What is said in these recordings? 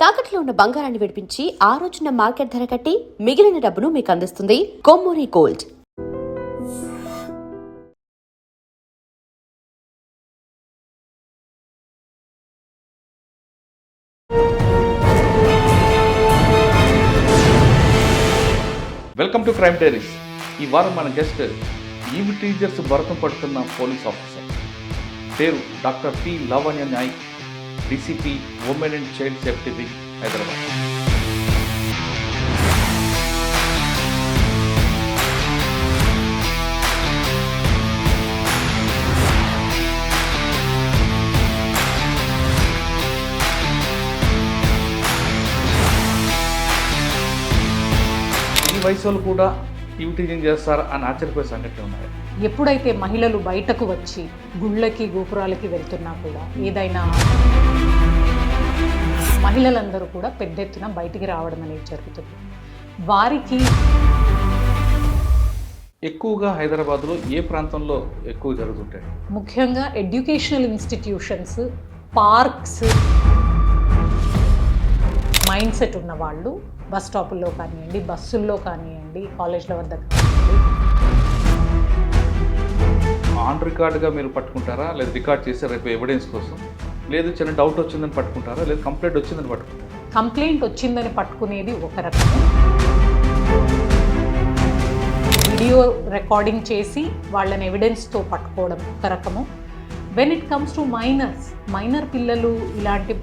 తాకట్లో ఉన్న బంగారాన్ని విడిపించి ఆ రోజున మార్కెట్ ధర కట్టి మిగిలిన డబ్బును మీకు అందిస్తుంది Kommuri gold. Welcome to crime diaries. ఈ వారం మన గెస్ట్ ఈవ్ టీచర్స్ భరతం పడుతున్న పోలీస్ ఆఫీసర్. పేరు doctor P Lavanya Nayak, DCP women and child safety wing, Hyderabad. ఈ వయసు వాళ్ళు కూడా ఈవ్ టీచింగ్ చేస్తారా అని ఆశ్చర్యపోయే సంఘటనలు ఉన్నాయి. ఎప్పుడైతే మహిళలు బయటకు వచ్చి గుళ్ళకి గోపురాలకి వెళ్తున్నా కూడా ఏదైనా మహిళలందరూ కూడా పెద్ద ఎత్తున బయటికి రావడం అనేది జరుగుతుంది. వారికి ఎక్కువగా హైదరాబాద్లో ఏ ప్రాంతంలో ఎక్కువ జరుగుతుంటాయి? ముఖ్యంగా educational institutions, parks, mind set ఉన్న వాళ్ళు బస్ స్టాపుల్లో కానివ్వండి, బస్సుల్లో కానివ్వండి, కాలేజ్ల వద్ద కానివ్వండి. ఆన్ రికార్డ్గా మీరు పట్టుకుంటారా, లేదా రికార్డ్ చేసి రేపు ఎవిడెన్స్ కోసం, లేదు చిన్న డౌట్ వచ్చిందని పట్టుకుంటారా, లేదు కంప్లైంట్ వచ్చిందని పట్టుకుంటారా? కంప్లైంట్ వచ్చిందని పట్టుకునేది ఒక రకము, వీడియో రికార్డింగ్ చేసి వాళ్ళని ఎవిడెన్స్తో పట్టుకోవడం ఒక రకము. When it comes to minor పిల్లలు ఇలాంటి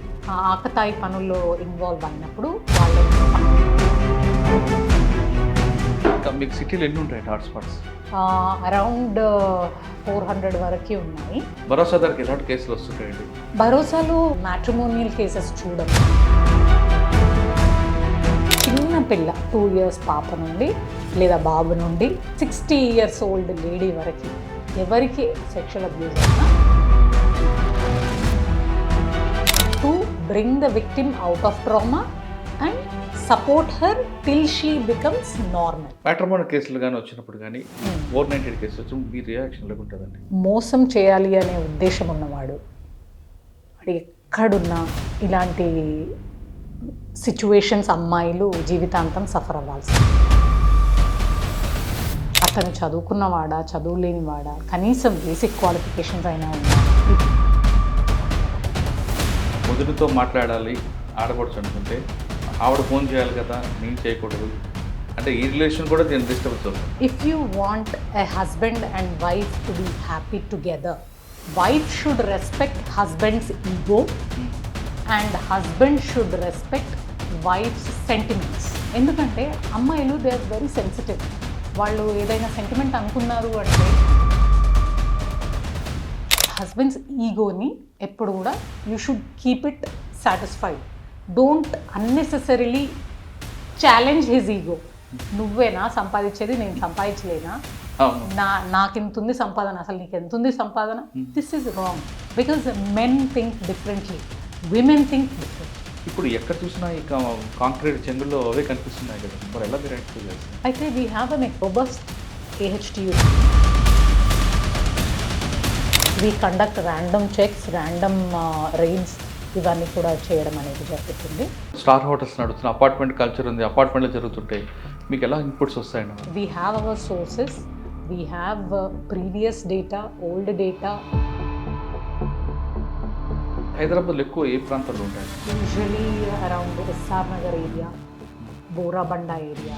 ఆకతాయి పనుల్లో ఇన్వాల్వ్ అయినప్పుడు వాళ్ళని మీకు సిటీలో ఎన్ని ఉంటాయి హాట్స్పాట్స్? అరౌండ్ 400 వరకు ఉన్నాయి. భరోసా ధరకి ఎలాంటి కేసులు వస్తుంటాయండి? భరోసాలో మ్యాట్రిమోనియల్ కేసెస్ చూడము. చిన్న పిల్ల 2 years పాప నుండి లేదా బాబు నుండి 60 years ఓల్డ్ లేడీ వరకు ఎవరికి సెక్షువల్ అబ్యూస్ అయినా, to bring the victim out of trauma and support her till she becomes normal. Matrimonial కేసులు కానీ వచ్చినప్పుడు కానీ 498 కేసులు వచ్చినప్పుడు మీ రియాక్షన్ లేకుంటుందండి? మోసం చేయాలి అనే ఉద్దేశం ఉన్నవాడు అది ఎక్కడున్నా ఇలాంటి సిచ్యువేషన్స్ అమ్మాయిలు జీవితాంతం సఫర్ అవ్వాల్సింది. అతను చదువుకున్నవాడా, చదువు లేనివాడా, కనీసం బేసిక్ క్వాలిఫికేషన్స్ అయినా ఉన్నాయి. ముదురుతో మాట్లాడాలి ఆడపడుచు అనుకుంటే ఆవిడ ఫోన్ చేయాలి కదా, నేను చేయకూడదు అంటే ఈ రిలేషన్ కూడా దీన్ని డిస్టర్బెన్స్ అవుతుంది. If you want a husband and wife to be happy together, wife should respect husband's ego and husband should respect wife's sentiments. ఎందుకంటే అమ్మాయిలు దే ఆర్ వెరీ సెన్సిటివ్. వాళ్ళు ఏదైనా సెంటిమెంట్ అనుకున్నారు అంటే హస్బెండ్స్ ఈగోని ఎప్పుడు కూడా you should keep it satisfied. Don't unnecessarily challenge his ego. నువ్వేనా సంపాదించేది, నేను సంపాదించలేనా, నాకెంతుంది సంపాదన, అసలు నీకు ఎంతుంది సంపాదన? This is wrong because men think differently, women think different. ఇప్పుడు ఎక్కడ చూసినా ఈ కాంక్రీట్ చెంగుల్లో అవే కనిపిస్తున్నాయి కదా, మరి ఎలా మీరు యాక్టివ్ చేస్తారు? అయితే we have an robust AHTU. We conduct random checks, random rides, ఇవన్నీ కూడా చేయడం అనేది జరుగుతుంది. స్టార్ హోటల్స్ నడుస్తున్న అపార్ట్మెంట్ కల్చర్ ఉంది, అపార్ట్మెంట్లో జరుగుతుంటాయి, మీకు ఎలా ఇన్పుట్స్ వస్తాయండి? We have our sources, we have previous data, old data. హైదరాబాద్లో ఎక్కువ ఏ ప్రాంతాల్లో ఉంటాయి? Usually around SR Nagar area, Borabanda area.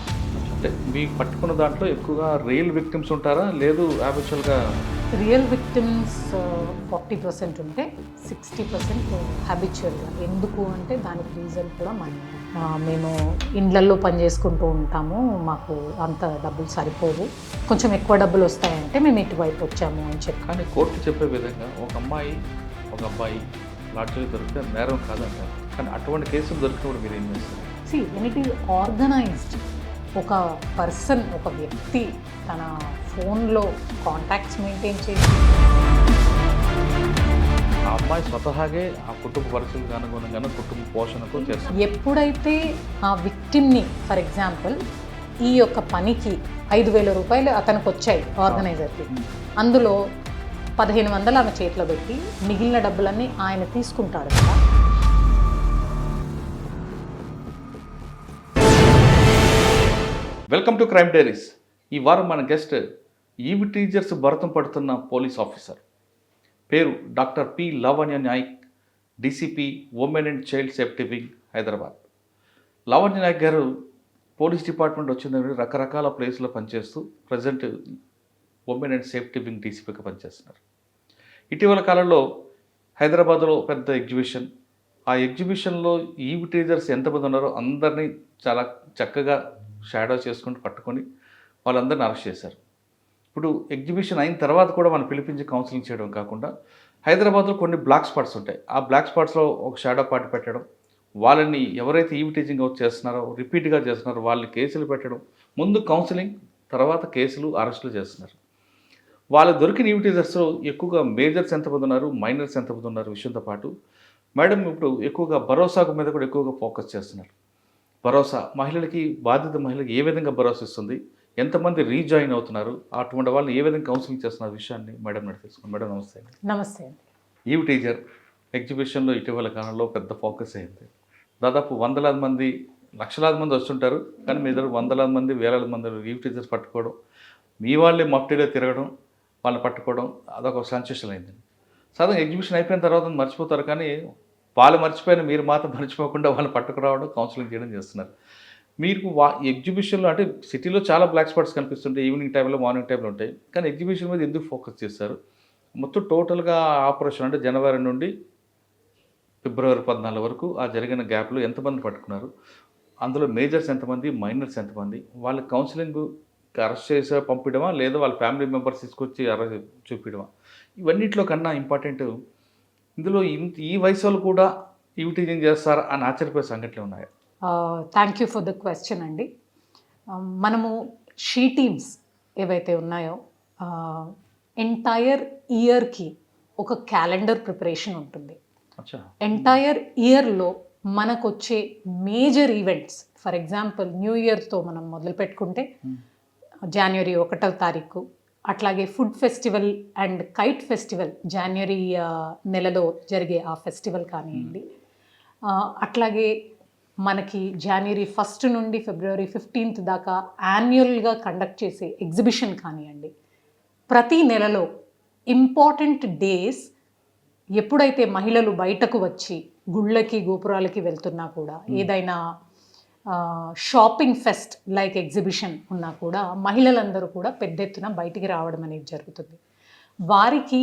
అంటే మీకు పట్టుకున్న దాంట్లో ఎక్కువగా రియల్ విక్టిమ్స్ ఉంటారా, లేదు హ్యాబిచువల్గా? రియల్ విక్టిమ్స్ 40% ఉంటే 60% హ్యాబిచువల్గా. ఎందుకు అంటే దానికి రీజన్ కూడా మనీ. మేము ఇండ్లల్లో పనిచేసుకుంటూ ఉంటాము, మాకు అంత డబ్బులు సరిపోవు, కొంచెం ఎక్కువ డబ్బులు వస్తాయంటే మేము ఇటువైపు వచ్చాము అని చెప్పి. కానీ కోర్టు చెప్పే విధంగా ఒక అమ్మాయి ఒక అబ్బాయి లాడ్జ్లో దొరికితే నేరం కాదంటారు, కానీ అటువంటి కేసులు దొరికినప్పుడు మీరు ఏం చేస్తారు? when it is organized, ఒక పర్సన్, ఒక వ్యక్తి తన ఫోన్లో కాంటాక్ట్స్ మెయింటైన్ చేసి ఆ అమ్మాయి స్వతహాగే ఆ కుటుంబ పరిస్థితులకు అనుగుణంగానే కుటుంబ పోషణకు చేస్తారు. ఎప్పుడైతే ఆ విక్టిమ్ని, ఫర్ ఎగ్జాంపుల్ ఈ యొక్క పనికి 5,000 రూపాయలు అతనికి వచ్చాయి ఆర్గనైజర్కి, అందులో 1,500 ఆమె చేతిలో పెట్టి మిగిలిన డబ్బులన్నీ ఆయన తీసుకుంటాడు కదా. Welcome to crime diaries. ఈ వారం మన గెస్ట్ ఈవి టీచర్స్ భరతం పడుతున్న పోలీస్ ఆఫీసర్. పేరు doctor P Lavanya Nayak, DCP women and child safety wing, Hyderabad. Lavanya Nayak గారు పోలీస్ డిపార్ట్మెంట్ వచ్చిన రకరకాల ప్లేస్లో పనిచేస్తూ present women and safety wing డీసీపీగా పనిచేస్తున్నారు. ఇటీవల కాలంలో హైదరాబాద్లో పెద్ద ఎగ్జిబిషన్, ఆ ఎగ్జిబిషన్లో ఈవి టీచర్స్ ఎంతమంది ఉన్నారో అందరినీ చాలా చక్కగా షాడో చేసుకుంటూ పట్టుకొని వాళ్ళందరినీ అరెస్ట్ చేశారు. ఇప్పుడు ఎగ్జిబిషన్ అయిన తర్వాత కూడా మనం పిలిపించి కౌన్సిలింగ్ చేయడం కాకుండా హైదరాబాద్లో కొన్ని బ్లాక్ స్పాట్స్ ఉంటాయి. ఆ బ్లాక్ స్పాట్స్లో ఒక షాడో పార్టీ పెట్టడం, వాళ్ళని ఎవరైతే ఈవి టీచింగ్ అవుట్ చేస్తున్నారో రిపీట్గా చేస్తున్నారో వాళ్ళని కేసులు పెట్టడం, ముందు కౌన్సిలింగ్ తర్వాత కేసులు అరెస్టులు చేస్తున్నారు. వాళ్ళు దొరికిన ఈవి టీచర్స్ ఎక్కువగా మేజర్స్ ఎంతమంది ఉన్నారు, మైనర్స్ ఎంతమంది ఉన్నారు విషయంతో పాటు మేడం ఇప్పుడు ఎక్కువగా భరోసా మీద కూడా ఎక్కువగా ఫోకస్ చేస్తున్నారు. భరోసా మహిళలకి, బాధిత మహిళలకు ఏ విధంగా భరోసా ఇస్తుంది, ఎంతమంది రీజాయిన్ అవుతున్నారు, అటువంటి వాళ్ళని ఏ విధంగా కౌన్సిలింగ్ చేస్తున్న విషయాన్ని మేడం తెలుసుకోండి. మేడం నమస్తే. నమస్తే అండి. ఈవి టీచర్ ఎగ్జిబిషన్లో ఇటీవల కాలంలో పెద్ద ఫోకస్ అయింది. దాదాపు వందలాది మంది, లక్షలాది మంది వస్తుంటారు, కానీ మీ దగ్గర వందలాది మంది, వేలాది మంది ఈవి టీచర్స్ పట్టుకోవడం, మీ వాళ్ళే మఫ్టీలో తిరగడం, వాళ్ళని పట్టుకోవడం అదొక సెన్సేషన్ అయింది. సాధారణ ఎగ్జిబిషన్ అయిపోయిన తర్వాత మర్చిపోతారు, కానీ వాళ్ళు మర్చిపోయిన మీరు మాత్రం మర్చిపోకుండా వాళ్ళని పట్టుకురావడం, కౌన్సిలింగ్ చేయడం చేస్తున్నారు. మీకు ఎగ్జిబిషన్లో అంటే సిటీలో చాలా బ్లాక్ స్పాట్స్ కనిపిస్తుంటాయి, ఈవినింగ్ టైంలో, మార్నింగ్ టైంలో ఉంటాయి, కానీ ఎగ్జిబిషన్ మీద ఎందుకు ఫోకస్ చేస్తారు? మొత్తం టోటల్గా ఆపరేషన్ అంటే జనవరి నుండి ఫిబ్రవరి 14 వరకు ఆ జరిగిన గ్యాప్లో ఎంతమంది పట్టుకున్నారు, అందులో మేజర్స్ ఎంతమంది, మైనర్స్ ఎంతమంది, వాళ్ళ కౌన్సిలింగ్ అరెస్ట్ చేసి పంపించడమా లేదా వాళ్ళ ఫ్యామిలీ మెంబర్స్ తీసుకొచ్చి అరెస్ట్ చూపించడమా? ఇవన్నిట్లో కన్నా ఇంపార్టెంట్, ఇందులో ఈ వయసు వాళ్ళు కూడా ఈవి టీచింగ్ చేస్తారా అని ఆశ్చర్యపోయే సంఘటనలు ఉన్నాయి. Thank you for the question అండి. మనము షీ టీమ్స్ ఏవైతే ఉన్నాయో ఎంటైర్ ఇయర్కి ఒక క్యాలెండర్ ప్రిపరేషన్ ఉంటుంది. ఎంటైర్ ఇయర్లో మనకు వచ్చే major events, for example new ఇయర్తో మనం మొదలు పెట్టుకుంటే జనవరి 1వ తారీఖు, అట్లాగే food festival and kite festival జనవరి నెలలో జరిగే ఆ ఫెస్టివల్ కానివ్వండి, అట్లాగే మనకి జనవరి 1 నుండి ఫిబ్రవరి 15 దాకా యాన్యువల్గా కండక్ట్ చేసే ఎగ్జిబిషన్ కానివ్వండి, ప్రతి నెలలో ఇంపార్టెంట్ డేస్ ఎప్పుడైతే మహిళలు బయటకు వచ్చి గుళ్ళకి, గోపురాలకి వెళ్తున్నా కూడా, ఏదైనా షాపింగ్ ఫెస్ట్ లైక్ ఎగ్జిబిషన్ ఉన్నా కూడా మహిళలందరూ కూడా పెద్ద ఎత్తున బయటికి రావడం అనేది జరుగుతుంది. వారికి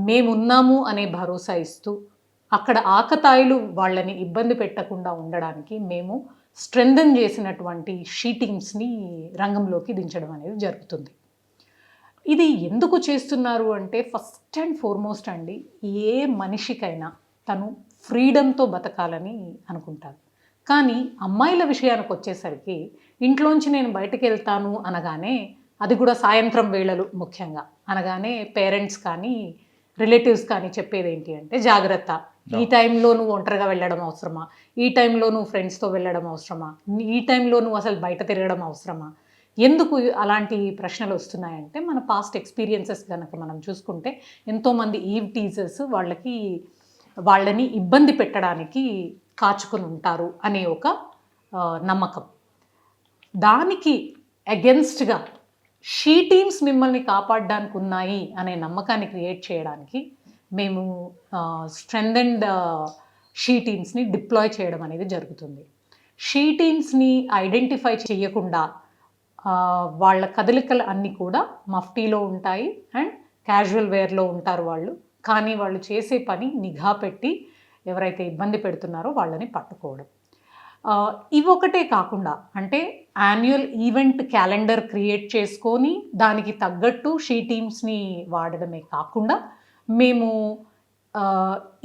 మేమున్నాము అనే భరోసా ఇస్తూ అక్కడ ఆకతాయిలు వాళ్ళని ఇబ్బంది పెట్టకుండా ఉండడానికి మేము స్ట్రెంథన్ చేసినటువంటి షీ టీమ్స్ని రంగంలోకి దించడం అనేది జరుగుతుంది. ఇది ఎందుకు చేస్తున్నారు అంటే ఫస్ట్ అండ్ ఫార్మోస్ట్ అండి, ఏ మనిషికైనా తను ఫ్రీడమ్తో బతకాలని అనుకుంటారు. కానీ అమ్మాయిల విషయానికి వచ్చేసరికి ఇంట్లోంచి నేను బయటకు వెళ్తాను అనగానే, అది కూడా సాయంత్రం వేళలు ముఖ్యంగా అనగానే పేరెంట్స్ కానీ రిలేటివ్స్ కానీ చెప్పేది ఏంటి అంటే జాగ్రత్త, ఈ టైంలో నువ్వు ఒంటరిగా వెళ్ళడం అవసరమా, ఈ టైంలో నువ్వు ఫ్రెండ్స్తో వెళ్ళడం అవసరమా, ఈ టైంలో నువ్వు అసలు బయట తిరగడం అవసరమా. ఎందుకు అలాంటి ప్రశ్నలు వస్తున్నాయంటే మన పాస్ట్ ఎక్స్పీరియన్సెస్ కనుక మనం చూసుకుంటే ఎంతోమంది ఈవ్ టీజర్స్ వాళ్ళని ఇబ్బంది పెట్టడానికి కాచుకొని ఉంటారు అనే ఒక నమ్మకం. దానికి అగెన్స్ట్గా షీ టీమ్స్ మిమ్మల్ని కాపాడడానికి ఉన్నాయి అనే నమ్మకాన్ని క్రియేట్ చేయడానికి మేము స్ట్రెంథెన్డ్ షీ టీమ్స్ని డిప్లాయ్ చేయడం అనేది జరుగుతుంది. షీ టీమ్స్ని ఐడెంటిఫై చేయకుండా వాళ్ళ కదలికలు అన్నీ కూడా మఫ్టీలో ఉంటాయి అండ్ క్యాజువల్ వేర్లో ఉంటారు వాళ్ళు. కానీ వాళ్ళు చేసే పని నిఘా పెట్టి ఎవరైతే ఇబ్బంది పెడుతున్నారో వాళ్ళని పట్టుకోవడం. ఇవి ఒకటే కాకుండా అంటే యాన్యువల్ ఈవెంట్ క్యాలెండర్ క్రియేట్ చేసుకొని దానికి తగ్గట్టు షీ టీమ్స్ని వాడడమే కాకుండా మేము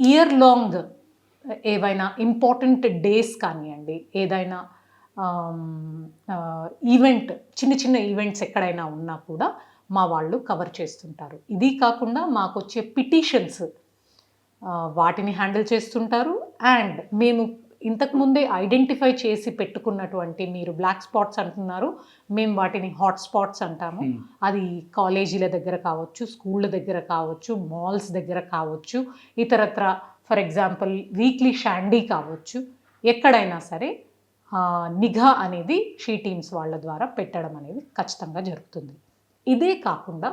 ఇయర్ లాంగ్ ఏవైనా ఇంపార్టెంట్ డేస్ కానివ్వండి, ఏదైనా ఈవెంట్, చిన్న చిన్న ఈవెంట్స్ ఎక్కడైనా ఉన్నా కూడా మా వాళ్ళు కవర్ చేస్తుంటారు. ఇది కాకుండా మాకు వచ్చే పిటిషన్స్ వాటిని హ్యాండిల్ చేస్తుంటారు. అండ్ మేము ఇంతకుముందే ఐడెంటిఫై చేసి పెట్టుకున్నటువంటి, మీరు బ్లాక్ స్పాట్స్ అంటున్నారు, మేము వాటిని హాట్ స్పాట్స్ అంటాము. అది కాలేజీల దగ్గర కావచ్చు, స్కూళ్ళ దగ్గర కావచ్చు, మాల్స్ దగ్గర కావచ్చు, ఇతరత్ర ఫర్ ఎగ్జాంపుల్ వీక్లీ షాండీ కావచ్చు, ఎక్కడైనా సరే నిఘా అనేది షీ టీమ్స్ వాళ్ళ ద్వారా పెట్టడం అనేది ఖచ్చితంగా జరుగుతుంది. ఇదే కాకుండా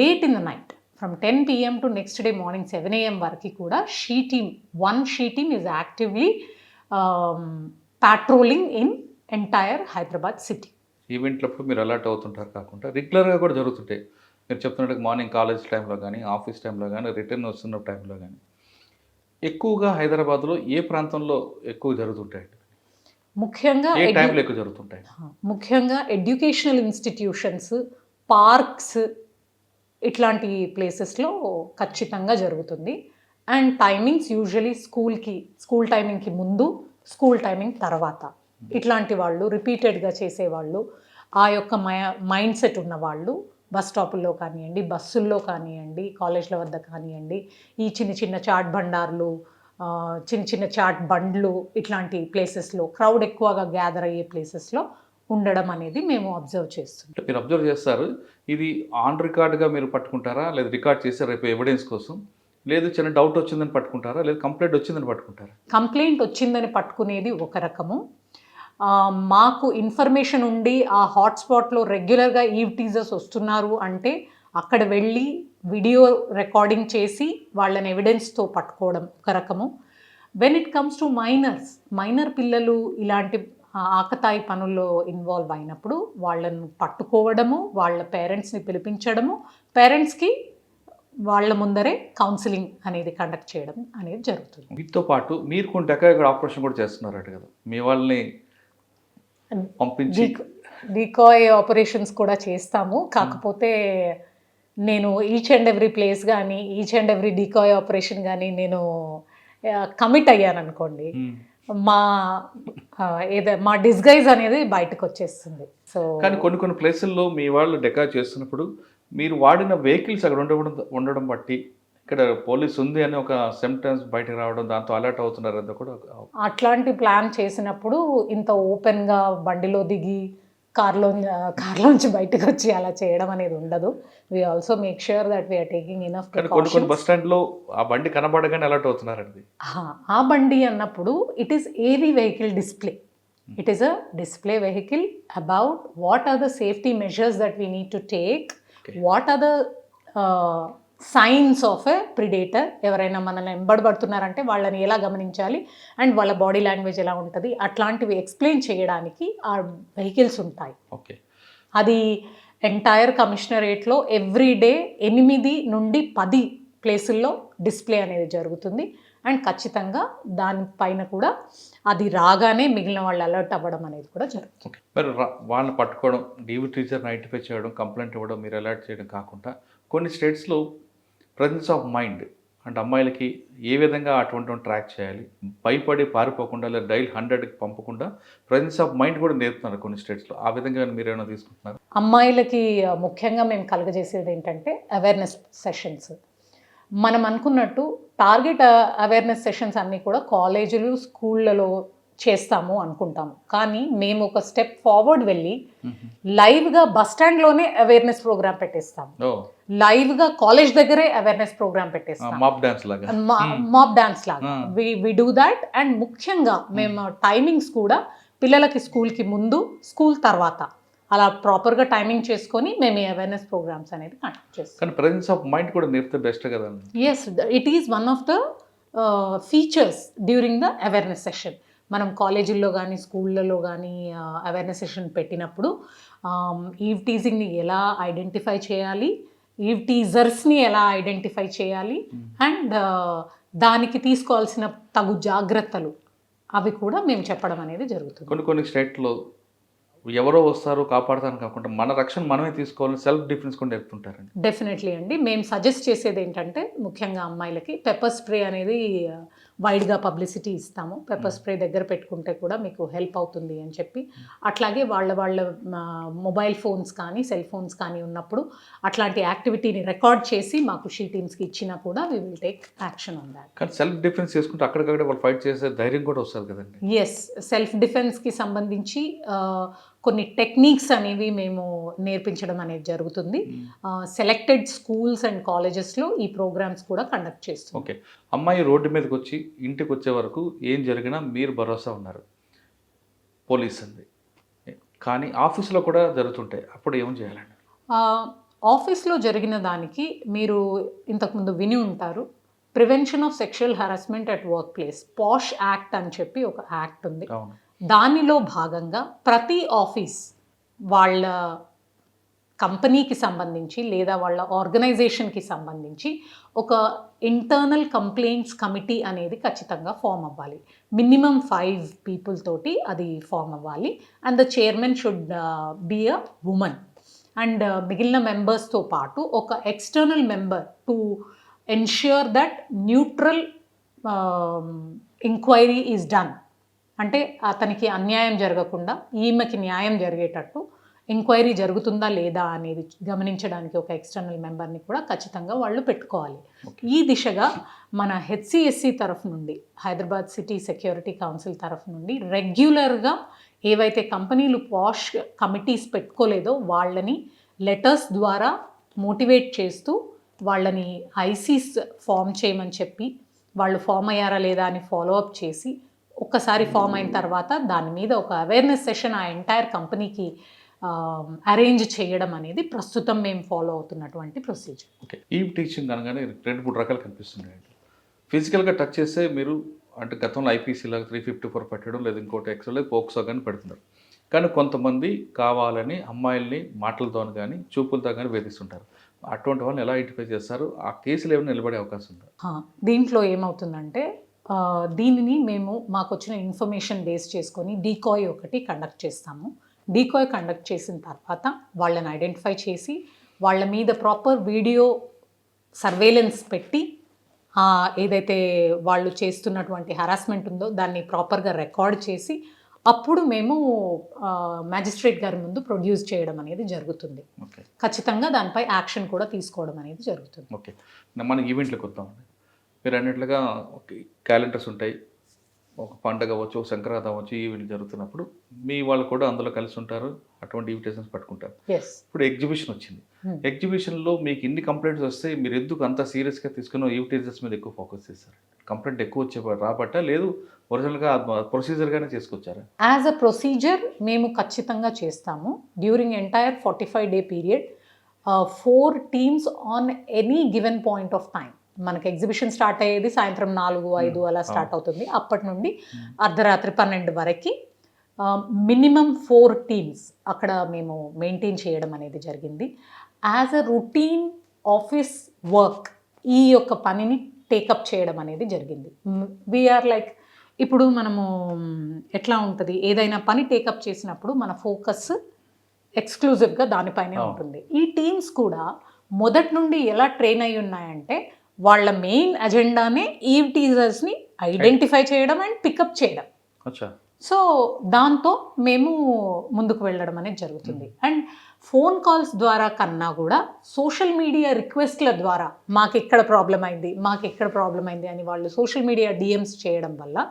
late in the night from 10 PM to next day morning 7 AM వరకు కూడా she team is actively patrolling in entire Hyderabad city. ఈవెంట్లప్పుడు మీరు అలర్ట్ అవుతుంటారు కాకుండా రెగ్యులర్గా కూడా జరుగుతుంటాయి. మీరు చెప్తున్నట్టు మార్నింగ్ కాలేజ్ టైంలో కానీ, ఆఫీస్ టైంలో కానీ, రిటర్న్ వస్తున్న టైంలో కానీ ఎక్కువగా హైదరాబాద్లో ఏ ప్రాంతంలో ఎక్కువ జరుగుతుంటాయి? ముఖ్యంగా ఏ టైంలో ఎక్కువ జరుగుతుంటాయి? ముఖ్యంగా ఎడ్యుకేషనల్ ఇన్స్టిట్యూషన్స్, పార్క్స్ ఇట్లాంటి ప్లేసెస్లో ఖచ్చితంగా జరుగుతుంది. అండ్ టైమింగ్స్ యూజువలీ స్కూల్ టైమింగ్కి ముందు, స్కూల్ టైమింగ్ తర్వాత. ఇట్లాంటి వాళ్ళు రిపీటెడ్గా చేసేవాళ్ళు, ఆ యొక్క మైండ్ సెట్ ఉన్న వాళ్ళు బస్ స్టాపుల్లో కానివ్వండి, బస్సుల్లో కానివ్వండి, కాలేజ్ల వద్ద కానివ్వండి, ఈ చిన్న చిన్న చాట్ బండార్లు, చిన్న చాట్ బండ్లు ఇట్లాంటి ప్లేసెస్లో, క్రౌడ్ ఎక్కువగా గ్యాదర్ అయ్యే ప్లేసెస్లో ఉండడం అనేది మేము అబ్జర్వ్ చేస్తున్నాం. మీరు అబ్జర్వ్ చేస్తారు. ఇది ఆన్ రికార్డ్గా మీరు పట్టుకుంటారా, లేదా రికార్డ్ చేసి రేపు ఎవిడెన్స్ కోసం, లేదు చిన్న డౌట్ వచ్చిందని పట్టుకుంటారా, లేదు కంప్లైంట్ వచ్చిందని పట్టుకుంటారా? కంప్లైంట్ వచ్చిందని పట్టుకునేది ఒక రకము. మాకు ఇన్ఫర్మేషన్ ఉండి ఆ హాట్స్పాట్లో రెగ్యులర్గా ఈవ్ టీజర్స్ వస్తున్నారు అంటే అక్కడ వెళ్ళి వీడియో రికార్డింగ్ చేసి వాళ్ళని ఎవిడెన్స్తో పట్టుకోవడం ఒక రకము. When it comes to minor పిల్లలు ఇలాంటి ఆకతాయి పనుల్లో ఇన్వాల్వ్ అయినప్పుడు వాళ్ళను పట్టుకోవడము, వాళ్ళ పేరెంట్స్ని పిలిపించడము, పేరెంట్స్కి వాళ్ళ ముందరే కౌన్సిలింగ్ అనేది కండక్ట్ చేయడం అనేది జరుగుతుంది. వీటితో పాటు మీరు కొన్ని డెకాయ్ ఆపరేషన్ కూడా చేస్తున్నారట కదా, మీ వాళ్ళని పంపించి డీకాయ్ ఆపరేషన్స్ కూడా చేస్తాము. కాకపోతే నేను ఈచ్ అండ్ ఎవ్రీ ప్లేస్ కానీ, each and every decoy operation కానీ నేను కమిట్ అయ్యాను అనుకోండి, మా డిస్గైజ్ అనేది బయటకు వచ్చేస్తుంది. సో కానీ కొన్ని ప్లేసుల్లో మీ వాళ్ళు డెకాయ్ చేస్తున్నప్పుడు మీరు వాడిన వెహికల్స్ అక్కడ ఉండడం బట్టి ఇక్కడ పోలీస్ ఉంది అని ఒక సిమ్టమ్స్ బయటకు రావడం, దాంతో అలర్ట్ అవుతున్నారు అంతా కూడా. అట్లాంటి ప్లాన్ చేసినప్పుడు ఇంత ఓపెన్గా బండిలో దిగి కార్లోంచి బయటకు వచ్చి అలా చేయడం అనేది ఉండదు. We also make sure that we're taking enough precautions. కొన్ని బస్ స్టాండ్లో ఆ బండి కనబడగానే అలర్ట్ అవుతున్నారండి. ఆ బండి అన్నప్పుడు it is AV vehicle display. It is a display vehicle about what are the safety measures that we need to take, what are the signs of a predator. ఎవరైనా మనల్ని వెంబడబడుతున్నారంటే వాళ్ళని ఎలా గమనించాలి అండ్ వాళ్ళ బాడీ లాంగ్వేజ్ ఎలా ఉంటుంది, అట్లాంటివి explain చేయడానికి ఆ వెహికల్స్ ఉంటాయి. ఓకే, అది ఎంటైర్ కమిషనరేట్లో ఎవ్రీ డే 8 నుండి 10 ప్లేసుల్లో డిస్ప్లే అనేది జరుగుతుంది. అండ్ ఖచ్చితంగా దానిపైన కూడా అది రాగానే మిగిలిన వాళ్ళు అలర్ట్ అవ్వడం అనేది కూడా జరుగుతుంది. మరి వాళ్ళని పట్టుకోవడం, డీవీ టీచర్ని ఐడెంటిఫై చేయడం, కంప్లైంట్ ఇవ్వడం, మీరు అలర్ట్ చేయడం కాకుండా కొన్ని స్టేట్స్లో ప్రెజెన్స్ ఆఫ్ మైండ్ అంటే అమ్మాయిలకి ఏ విధంగా అటువంటి ట్రాక్ చేయాలి, భయపడి పారిపోకుండా లేదా డైల్ 100కి పంపకుండా ప్రెజెన్స్ ఆఫ్ మైండ్ కూడా నేర్పుతున్నారు కొన్ని స్టేట్స్లో. ఆ విధంగా మీరు ఏమైనా తీసుకుంటున్నారు? అమ్మాయిలకి ముఖ్యంగా మేము కలుగజేసేది ఏంటంటే అవేర్నెస్ సెషన్స్. మనం అనుకున్నట్టు టార్గెట్ అవేర్నెస్ సెషన్స్ అన్నీ కూడా కాలేజీలు, స్కూళ్ళలో చేస్తాము అనుకుంటాము. కానీ మేము ఒక స్టెప్ ఫార్వర్డ్ వెళ్ళి లైవ్గా బస్ స్టాండ్లోనే అవేర్నెస్ ప్రోగ్రామ్ పెట్టేస్తాము. లైవ్గా కాలేజ్ దగ్గరే అవేర్నెస్ ప్రోగ్రామ్ పెట్టేస్తాం, మాప్ డాన్స్ లాగా. We do that. అండ్ ముఖ్యంగా మేము టైమింగ్స్ కూడా పిల్లలకి స్కూల్కి ముందు, స్కూల్ తర్వాత అలా ప్రాపర్గా టైమింగ్ చేసుకొని మేము ఈ అవేర్నెస్ ప్రోగ్రామ్స్ అనేది కండక్ట్ చేస్తాం. కానీ ప్రెజెన్స్ ఆఫ్ మైండ్ కూడా నేర్పితే బెస్ట్ కదా? Yes, it is one of the features during the awareness session. మనం కాలేజీల్లో కానీ, స్కూళ్ళలో కానీ అవేర్నెస్ సెషన్ పెట్టినప్పుడు ఈవ్ టీజింగ్ని ఎలా ఐడెంటిఫై చేయాలి, ఈవ్ టీజర్స్ని ఎలా ఐడెంటిఫై చేయాలి, అండ్ దానికి తీసుకోవాల్సిన తగు జాగ్రత్తలు అవి కూడా మేము చెప్పడం అనేది జరుగుతుంది. కొన్ని స్టేట్లో ఎవరో వస్తారు కాపాడతాను కాకుండా మన రక్షణ మనమే తీసుకోవాలని సెల్ఫ్ డిఫెన్స్ కూడా నేర్పుతుంటారండి. డెఫినెట్లీ అండి. మేము సజెస్ట్ చేసేది ఏంటంటే ముఖ్యంగా అమ్మాయిలకి పెప్పర్ స్ప్రే అనేది వైడ్గా పబ్లిసిటీ ఇస్తాము. పెప్పర్ స్ప్రే దగ్గర పెట్టుకుంటే కూడా మీకు హెల్ప్ అవుతుంది అని చెప్పి, అట్లాగే వాళ్ళ మొబైల్ ఫోన్స్ కానీ, సెల్ ఫోన్స్ కానీ ఉన్నప్పుడు అట్లాంటి యాక్టివిటీని రికార్డ్ చేసి మాకు షీ టీమ్స్కి ఇచ్చినా కూడా we will take action on that. కానీ సెల్ఫ్ డిఫెన్స్ చేసుకుంటే అక్కడికక్కడ వాళ్ళు ఫైట్ చేసే ధైర్యం కూడా వస్తుంది కదండి. ఎస్, సెల్ఫ్ డిఫెన్స్కి సంబంధించి కొన్ని టెక్నిక్స్ అనేవి మేము నేర్పించడం అనేది జరుగుతుంది. సెలెక్టెడ్ స్కూల్స్ అండ్ కాలేజెస్లో ఈ ప్రోగ్రామ్స్ కూడా కండక్ట్ చేస్తాం. ఓకే, అమ్మాయి రోడ్డు మీదకి వచ్చి ఇంటికి వచ్చే వరకు ఏం జరిగినా మీరు భరోసా ఉన్నారు. పోలీస్ ఉంది, కానీ ఆఫీస్లో కూడా జరుగుతుంటాయి, అప్పుడు ఏం చేయాలండి? ఆఫీస్లో జరిగిన దానికి మీరు ఇంతకుముందు విని ఉంటారు, prevention of sexual harassment at work place, posh act అని చెప్పి ఒక యాక్ట్ ఉంది. అవును. దానిలో భాగంగా ప్రతి ఆఫీస్ వాళ్ళ కంపెనీకి సంబంధించి లేదా వాళ్ళ ఆర్గనైజేషన్కి సంబంధించి ఒక ఇంటర్నల్ కంప్లైంట్స్ కమిటీ అనేది ఖచ్చితంగా ఫామ్ అవ్వాలి. మినిమం 5 people తోటి అది ఫామ్ అవ్వాలి. And the chairman should be a women. And మిగిలిన మెంబర్స్తో పాటు ఒక external member to ensure that neutral enquiry is done. అంటే అతనికి అన్యాయం జరగకుండా ఈమెకి న్యాయం జరిగేటట్టు ఎంక్వైరీ జరుగుతుందా లేదా అనేది గమనించడానికి ఒక ఎక్స్టర్నల్ మెంబర్ని కూడా ఖచ్చితంగా వాళ్ళు పెట్టుకోవాలి. ఈ దిశగా మన హెచ్సిఎస్సి తరఫు నుండి, హైదరాబాద్ సిటీ సెక్యూరిటీ కౌన్సిల్ తరఫు నుండి రెగ్యులర్గా ఏవైతే కంపెనీలు పాష్ కమిటీస్ పెట్టుకోలేదో వాళ్ళని లెటర్స్ ద్వారా మోటివేట్ చేస్తూ వాళ్ళని ఐసీస్ ఫామ్ చేయమని చెప్పి, వాళ్ళు ఫామ్ అయ్యారా లేదా అని ఫాలోఅప్ చేసి, ఒక్కసారి ఫామ్ అయిన తర్వాత దాని మీద ఒక అవేర్నెస్ సెషన్ ఆ ఎంటైర్ కంపెనీకి అరేంజ్ చేయడం అనేది ప్రస్తుతం మేము ఫాలో అవుతున్నటువంటి ప్రొసీజర్. ఓకే, ఈ టీచింగ్ అనగానే 2-3 రకాలు కనిపిస్తున్నాయండి. ఫిజికల్గా టచ్ చేస్తే మీరు అంటే గతంలో ఐపీసీలాగా 354 పెట్టడం, లేదా ఇంకోటి ఎక్స్ట్రా పోక్సో కానీ పెడుతున్నారు. కానీ కొంతమంది కావాలని అమ్మాయిల్ని మాటలతో కానీ చూపులతో కానీ వేధిస్తుంటారు. అటువంటి వాళ్ళని ఎలా ఐడెంటిఫై చేస్తారు? ఆ కేసులు ఏమైనా నిలబడే అవకాశం ఉందా? దీంట్లో ఏమవుతుందంటే దీనిని మేము మాకు వచ్చిన ఇన్ఫర్మేషన్ బేస్ చేసుకొని డీకాయ్ ఒకటి కండక్ట్ చేస్తాము. డీకాయ్ కండక్ట్ చేసిన తర్వాత వాళ్ళని ఐడెంటిఫై చేసి వాళ్ళ మీద ప్రాపర్ వీడియో సర్వేలెన్స్ పెట్టి ఏదైతే వాళ్ళు చేస్తున్నటువంటి హరాస్మెంట్ ఉందో దాన్ని ప్రాపర్గా రికార్డ్ చేసి అప్పుడు మేము మ్యాజిస్ట్రేట్ గారి ముందు ప్రొడ్యూస్ చేయడం అనేది జరుగుతుంది. ఖచ్చితంగా దానిపై యాక్షన్ కూడా తీసుకోవడం అనేది జరుగుతుంది. ఓకే, మన ఈవెంట్లకు వద్దామండి. మీరు అన్నట్లుగా క్యాలెండర్స్ ఉంటాయి, ఒక పండగ అవ్వచ్చు, సంక్రాంతి అవ్వచ్చు, ఈవెంట్ జరుగుతున్నప్పుడు మీ వాళ్ళు కూడా అందులో కలిసి ఉంటారు, అటువంటి ఇన్విటేషన్స్ పట్టుకుంటారు. ఇప్పుడు ఎగ్జిబిషన్ వచ్చింది. ఎగ్జిబిషన్లో మీకు ఇన్ని కంప్లైంట్స్ వస్తే మీరు ఎందుకు అంత సీరియస్గా తీసుకున్న ఈవిటీజర్స్ మీద ఎక్కువ ఫోకస్ చేస్తారు? కంప్లైంట్ ఎక్కువ వచ్చే రాబట్టా, లేదు ఒరిజినల్గా ప్రొసీజర్గానే చేసుకొచ్చారా? యాజ్ అ ప్రొసీజర్ మేము ఖచ్చితంగా చేస్తాము. During entire 45 day period 4 teams on any given point of time. మనకి ఎగ్జిబిషన్ స్టార్ట్ అయ్యేది సాయంత్రం 4-5 అలా స్టార్ట్ అవుతుంది. అప్పటి నుండి అర్ధరాత్రి 12 వరకు మినిమం 4 teams అక్కడ మేము మెయింటైన్ చేయడం అనేది జరిగింది. As a routine office work ఈ యొక్క పనిని టేకప్ చేయడం అనేది జరిగింది. వీఆర్ లైక్, ఇప్పుడు మనము ఎట్లా ఉంటుంది, ఏదైనా పని టేకప్ చేసినప్పుడు మన ఫోకస్ ఎక్స్క్లూజివ్గా దానిపైనే ఉంటుంది. ఈ టీమ్స్ కూడా మొదటి నుండి ఎలా ట్రైన్ అయి ఉన్నాయంటే వాళ్ళ మెయిన్ అజెండానే ఈవ్ టీజర్స్ని ఐడెంటిఫై చేయడం అండ్ పికప్ చేయడం. సో దాంతో మేము ముందుకు వెళ్ళడం అనేది జరుగుతుంది. అండ్ ఫోన్ కాల్స్ ద్వారా కన్నా కూడా సోషల్ మీడియా రిక్వెస్ట్ల ద్వారా మాకు ఎక్కడ ప్రాబ్లం అయింది అని వాళ్ళు సోషల్ మీడియా డిఎమ్స్ చేయడం వల్ల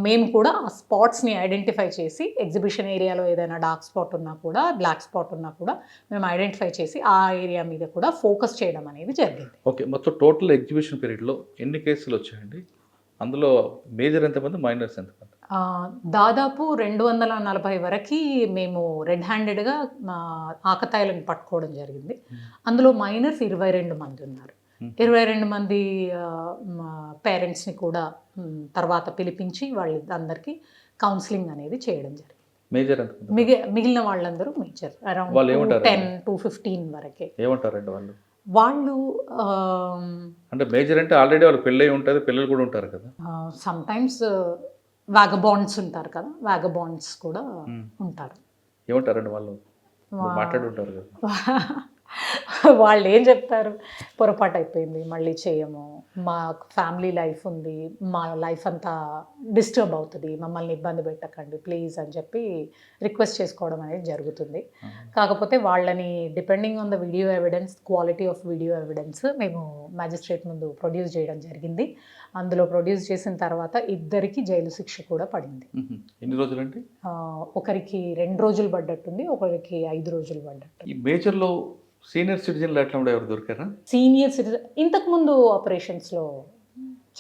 మేము కూడా ఆ స్పాట్స్ని ఐడెంటిఫై చేసి, ఎగ్జిబిషన్ ఏరియాలో ఏదైనా డార్క్ స్పాట్ ఉన్నా కూడా, బ్లాక్ స్పాట్ ఉన్నా కూడా మేము ఐడెంటిఫై చేసి ఆ ఏరియా మీద కూడా ఫోకస్ చేయడం అనేది జరిగింది. ఓకే, మొత్తం టోటల్ ఎగ్జిబిషన్ పీరియడ్లో ఎన్ని కేసులు వచ్చాయండి? అందులో మేజర్ ఎంతమంది, మైనర్స్ ఎంతమంది? దాదాపు 240 వరకు మేము రెడ్ హ్యాండెడ్గా ఆకతాయిలను పట్టుకోవడం జరిగింది. అందులో మైనర్స్ 22 మంది ఉన్నారు. 22 మంది పేరెంట్స్ని కూడా తర్వాత పిలిపించి వాళ్ళందరికీ కౌన్సిలింగ్ అనేది చేయడం జరిగింది. మేజర్ మిగిలిన వాళ్ళందరూ మేజర్ అరౌండ్ 10-15 వరకే. ఏమంటారండి వాళ్ళు? వాళ్ళు అంటే మేజర్ అంటే ఆల్రెడీ వాళ్ళు పెళ్ళై ఉంటుంది, పిల్లలు కూడా ఉంటారు కదా. సమ్టైమ్స్ వ్యాగబాండ్స్ ఉంటారు కదా, వ్యాగబాండ్స్ కూడా ఉంటారు. ఏమంటారండి వాళ్ళు? మాట్లాడుంటారు కదా. వాళ్ళు ఏం చెప్తారు, పొరపాటు అయిపోయింది, మళ్ళీ చేయము, మా ఫ్యామిలీ లైఫ్ ఉంది, మా లైఫ్ అంతా డిస్టర్బ్ అవుతుంది, మమ్మల్ని ఇబ్బంది పెట్టకండి ప్లీజ్ అని చెప్పి రిక్వెస్ట్ చేసుకోవడం అనేది జరుగుతుంది. కాకపోతే వాళ్ళని depending on the video evidence, quality of video evidence మేము మ్యాజిస్ట్రేట్ ముందు ప్రొడ్యూస్ చేయడం జరిగింది. అందులో ప్రొడ్యూస్ చేసిన తర్వాత 2 జైలు శిక్ష కూడా పడింది. ఎన్ని రోజులండి? ఒకరికి 2 రోజులు పడ్డట్టుంది, ఒకరికి 5 రోజులు పడ్డట్టు. ఈ మేజర్లో సీనియర్ సిటిజన్లు ఎట్లా ఉండే, ఎవరు దొరికారా? సీనియర్ సిటిజన్ ఇంతకుముందు ఆపరేషన్స్లో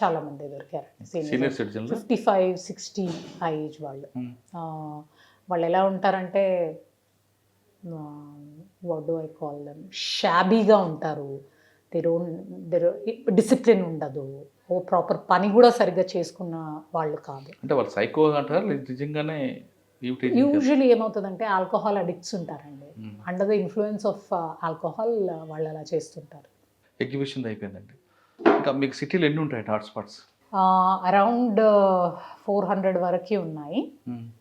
చాలా మంది దొరికారు సీనియర్ సిటిజన్లు 55-60 ఆ ఏజ్ వాళ్ళు. వాళ్ళు ఎలా ఉంటారంటే what do I call them, షాబీగా ఉంటారు. డిసిప్లిన్ ఉండదు, ఓ ప్రాపర్ పని కూడా సరిగ్గా చేసుకున్న వాళ్ళు కాదు. అంటే వాళ్ళు సైకో అంటారా నిజంగానే? యూజువల్లీ ఏమవుతుందంటే ఆల్కహాల్ అడిక్ట్స్ ఉంటారండి. Under the influence of alcohol వాళ్ళు అలా చేస్తుంటారు. ఎగ్జిబిషన్ అయిపోయిందండి. ఇంకా మీకు సిటీలో ఎన్ని ఉంటాయి హాట్స్పాట్స్? అరౌండ్ 400 వరకు ఉన్నాయి.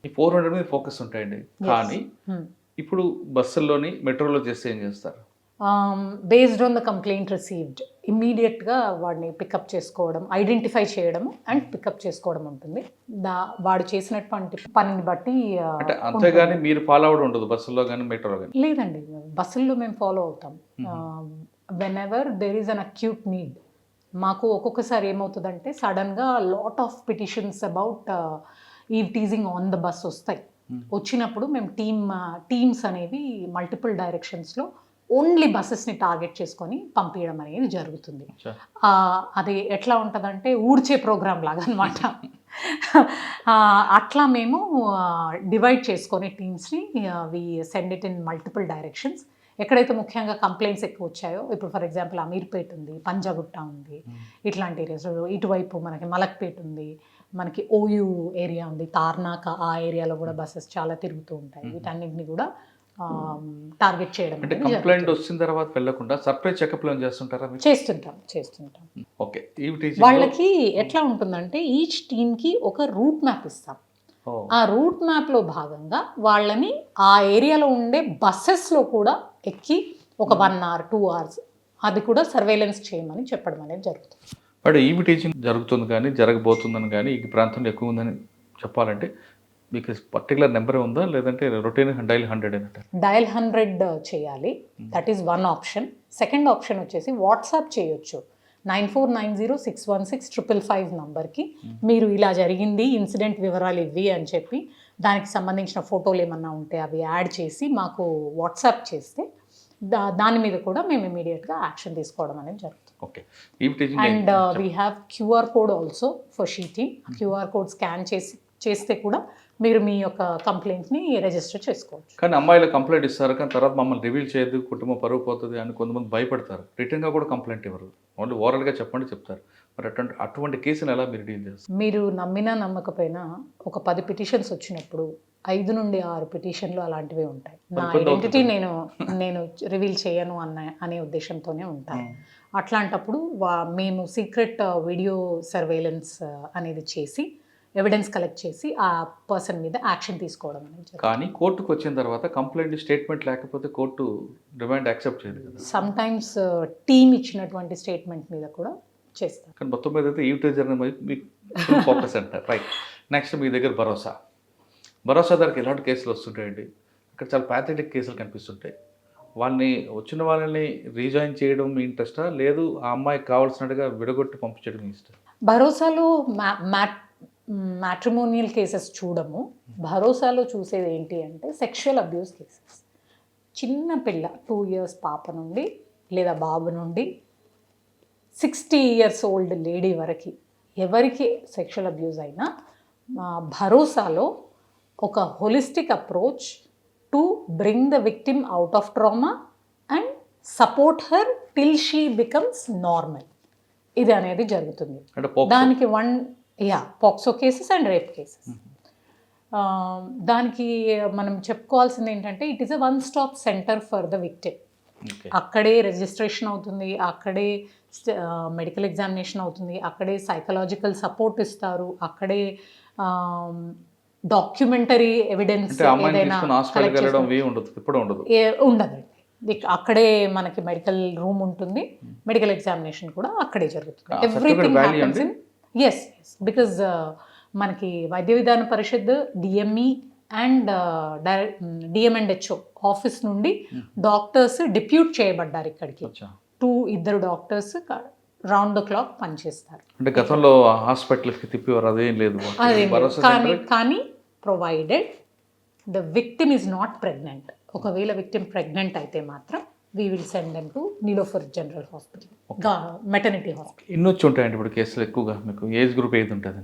ఈ 400 మీద ఫోకస్ ఉంటాయండి. కానీ ఇప్పుడు బస్సుల్లోని మెట్రోలో చేస్తే ఏం చేస్తారు? Based on the complaint received ఇమ్మీడియట్గా వాడిని పికప్ చేసుకోవడం, ఐడెంటిఫై చేయడం అండ్ పికప్ చేసుకోవడం ఉంటుంది. వాడు చేసినటువంటి పనిని బట్టి అంటే అంతేగాని మీరు ఫాలో అవడం ఉండదు బస్సుల్లో కానీ మెట్రోలో కానీ? లేదండి, బస్సుల్లో మేము ఫాలో అవుతాం. When ever there is an acute need. మాకు ఒక్కొక్కసారి ఏమవుతుందంటే సడన్గా lot of petitions about eve teasing on the bus వస్తాయి. వచ్చినప్పుడు మేము టీమ్స్ అనేవి మల్టిపుల్ డైరెక్షన్స్లో ఓన్లీ బస్సెస్ని టార్గెట్ చేసుకొని పంపించడం అనేది జరుగుతుంది. అది ఎట్లా ఉంటుందంటే ఊడ్చే ప్రోగ్రామ్ లాగా అనమాట. అట్లా మేము డివైడ్ చేసుకొని టీమ్స్ని we send it in multiple directions. ఎక్కడైతే ముఖ్యంగా కంప్లైంట్స్ ఎక్కువ వచ్చాయో, ఇప్పుడు ఫర్ ఎగ్జాంపుల్ అమీర్పేట్ ఉంది, పంజాగుట్ట ఉంది, ఇట్లాంటి ఏరియాస్. ఇటువైపు మనకి మలక్పేట్ ఉంది, మనకి ఓయూ ఏరియా ఉంది, తార్నాక ఆ ఏరియాలో కూడా బస్సెస్ చాలా తిరుగుతూ ఉంటాయి. వీటన్నిటిని కూడా టార్గెట్ చేయడం. అంటే కంప్లైంట్ వచ్చిన తర్వాత వెళ్ళకుండా సర్ప్రైజ్ చెకప్ చేస్తుంటారా? చేస్తుంటాం. ఓకే. వాళ్ళకి ఎట్లా ఉంటుందంటే ఈచ్ టీమ్కి ఒక రూట్ మ్యాప్ ఇస్తాం. ఆ రూట్ మ్యాప్లో భాగంగా వాళ్ళని ఆ ఏరియాలో ఉండే బస్సెస్లో కూడా ఎక్కి ఒక 1 hour 2 hours అది కూడా సర్వేలెన్స్ చేయమని చెప్పడం అనేది జరుగుతుంది. బట్ ఈవి టీచింగ్ జరుగుతుంది కానీ జరగబోతుందని కానీ ఈ ప్రాంతంలో ఎక్కువ ఉందని చెప్పాలంటే మీకు పర్టికులర్ నెంబర్ ఉందా, లేదంటే రొటీన్ డైల్ 100 అంటారు? డైల్ 100 చేయాలి, that is one option. Second option వచ్చేసి వాట్సాప్ చేయొచ్చు 9490616555 నంబర్కి. మీరు ఇలా జరిగింది, ఇన్సిడెంట్ వివరాలు ఇవి అని చెప్పి దానికి సంబంధించిన ఫోటోలు ఏమన్నా ఉంటే అవి యాడ్ చేసి మాకు వాట్సాప్ చేస్తే దాని మీద కూడా మేము ఇమీడియట్గా యాక్షన్ తీసుకోవడం అనేది జరుగుతుంది. Okay. And we have QR code also for sheeting. QR code scan చేస్తే కూడా మీరు మీ యొక్క కంప్లైంట్ని రిజిస్టర్ చేసుకోవచ్చు. కానీ అమ్మాయిలు కంప్లైంట్ ఇస్తారు, కానీ తర్వాత మమ్మల్ని రివీల్ చేయదు, కుటుంబం పరుగు పోతుంది అని కొంతమంది భయపడతారు. రిటర్న్గా కూడా కంప్లైంట్ ఇవ్వరు, ఓన్లీ ఓరల్గా చెప్తారు. మరి అటువంటి కేసులు ఎలా మీరు డీల్ చేస్తారు? మీరు నమ్మినా నమ్మకపోయినా ఒక 10 పిటిషన్స్ వచ్చినప్పుడు 5 నుండి 6 పిటిషన్లు అలాంటివే ఉంటాయి. నా ఐడెంటిటీ నేను రివీల్ చేయను అనే ఉద్దేశంతోనే ఉంటాయి. అట్లాంటప్పుడు మేము సీక్రెట్ వీడియో సర్వేలెన్స్ అనేది చేసి ఎవిడెన్స్ కలెక్ట్ చేసి ఆ పర్సన్ మీద యాక్షన్ తీసుకోవడం అనేది. కానీ కోర్టుకు వచ్చిన తర్వాత కంప్లైంట్ స్టేట్మెంట్ లేకపోతే కోర్టు రిమాండ్ యాక్సెప్ట్ చేయదు కదా. సమ్ టైమ్స్ టీమ్ ఇచ్చినటువంటి స్టేట్మెంట్ మీద కూడా చేస్తారు. కానీ మొత్తం మీద అయితే యూటీజర్ మీకు ఫోకస్ అంటారు. రైట్. నెక్స్ట్ మీ దగ్గర భరోసా దగ్గరికి ఎలాంటి కేసులు వస్తుంటాయండి? అక్కడ చాలా ప్యాథెటిక్ కేసులు కనిపిస్తుంటాయి. వచ్చిన వాళ్ళని రీజాయిన్ చేయడం మీ ఇంట్రెస్టా, లేదు ఆ అమ్మాయికి కావాల్సినట్టుగా విడగొట్టి పంపించడం మీ ఇష్టం? భరోసాలో మ్యాట్రిమోనియల్ కేసెస్ చూడము. భరోసాలో చూసేది ఏంటి అంటే సెక్షువల్ అబ్యూస్ కేసెస్. చిన్న పిల్ల 2 years పాప నుండి లేదా బాబు నుండి 60 years ఓల్డ్ లేడీ వరకు ఎవరికి సెక్షువల్ అబ్యూస్ అయినా భరోసాలో ఒక holistic approach to bring the victim out of trauma and support her till she becomes normal, ఇది అనేది జరుగుతుంది. దానికి POCSO cases and rape cases. దానికి మనం చెప్పుకోవాల్సింది ఏంటంటే it is a one stop centre for the victim. అక్కడే రిజిస్ట్రేషన్ అవుతుంది, అక్కడే మెడికల్ ఎగ్జామినేషన్ అవుతుంది, అక్కడే సైకలాజికల్ సపోర్ట్ ఇస్తారు, అక్కడే డాక్యుమెంటరీ ఎవిడెన్స్ ఉండదండి. అక్కడే మనకి మెడికల్ రూమ్ ఉంటుంది, మెడికల్ ఎగ్జామినేషన్ కూడా అక్కడే జరుగుతుంది. Everything happens in S because మనకి Vaidya Vidhana Parishad DME and DM and HO office నుండి డాక్టర్స్ డిప్యూట్ చేయబడ్డారు ఇక్కడికి. 2 డాక్టర్స్ రౌండ్ ద క్లాక్ పనిచేస్తారు. అంటే గతంలో హాస్పిటల్కి తిప్పేవారు, అదేం లేదు. కానీ provided the victim is not pregnant. ఒకవేళ విక్టిమ్ ప్రెగ్నెంట్ అయితే మాత్రం we will send them to Niloufer general hospital, maternity hospital. ఇన్ని వచ్చి ఉంటాయండి ఇప్పుడు కేసులు ఎక్కువగా? మీకు ఏజ్ గ్రూప్ ఏది ఉంటుంది?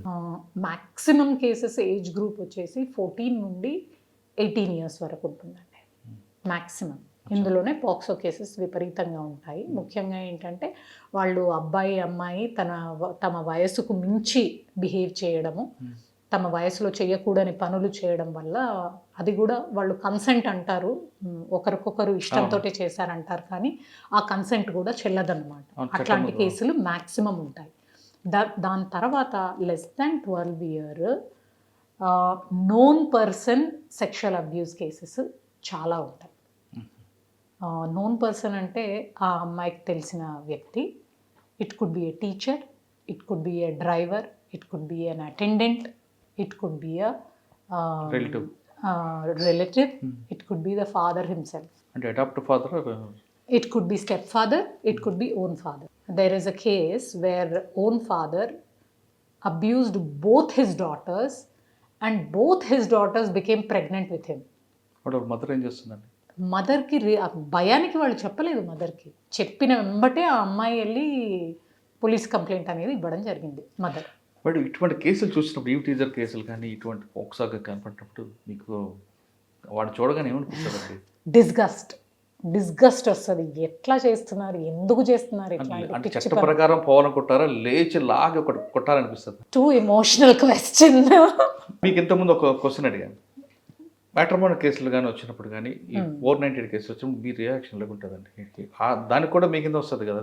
మ్యాక్సిమం కేసెస్ ఏజ్ గ్రూప్ వచ్చేసి 14 నుండి 18 ఇయర్స్ వరకు ఉంటుందండి మ్యాక్సిమం. ఇందులోనే పాక్సో కేసెస్ విపరీతంగా ఉంటాయి. ముఖ్యంగా ఏంటంటే వాళ్ళు అబ్బాయి అమ్మాయి తమ వయసుకు మించి బిహేవ్ చేయడము, తమ వయసులో చేయకూడని పనులు చేయడం వల్ల, అది కూడా వాళ్ళు కన్సెంట్ అంటారు, ఒకరికొకరు ఇష్టంతో చేశారంటారు, కానీ ఆ కన్సెంట్ కూడా చెల్లదన్నమాట. అట్లాంటి కేసులు మ్యాక్సిమం ఉంటాయి. దాని తర్వాత less than 12 year known person sexual abuse cases చాలా ఉంటాయి. నోన్ పర్సన్ అంటే ఆ అమ్మాయికి తెలిసిన వ్యక్తి. It could be a teacher, it could be a driver, it could be an attendant, it could be a relative, it could be the father himself. అంటే adaptive father, it could be stepfather, it could be own father. There is a case where own father abused both his daughters and both his daughters became pregnant with him. వాడు mother ఏం చేస్తుందండి? మదర్కి భయానికి వాళ్ళు చెప్పలేదు. మదర్కి చెప్పిన వెంబటే ఆ అమ్మాయి వెళ్ళి పోలీస్ కంప్లైంట్ అనేది ఇవ్వడం జరిగింది మదర్. బట్ ఇటువంటి కేసులు చూసినప్పుడు, ఈ టీజర్ కేసులు కానీ ఇటువంటి ఒకసారి కనపడినప్పుడు మీకు వాడు చూడగానే ఏమనిపిస్తుందండి? డిస్గస్ట్ వస్తుంది. ఎట్లా చేస్తున్నారు, ఎందుకు చేస్తున్నారు అంటే చట్ట ప్రకారం పోవాలనుకుంటారా, లేచి లాగి ఒకటి కొట్టాలనిపిస్తుంది? Two emotional question. మీకు ఇంతకుముందు ఒక క్వశ్చన్ అడిగాను, మ్యాట్రిమోనియల్ కేసులు కానీ వచ్చినప్పుడు కానీ, ఈ 498 కేసులు వచ్చినప్పుడు మీ రియాక్షన్ లేకుంటుందండి, దానికి కూడా మీ కింద వస్తుంది కదా?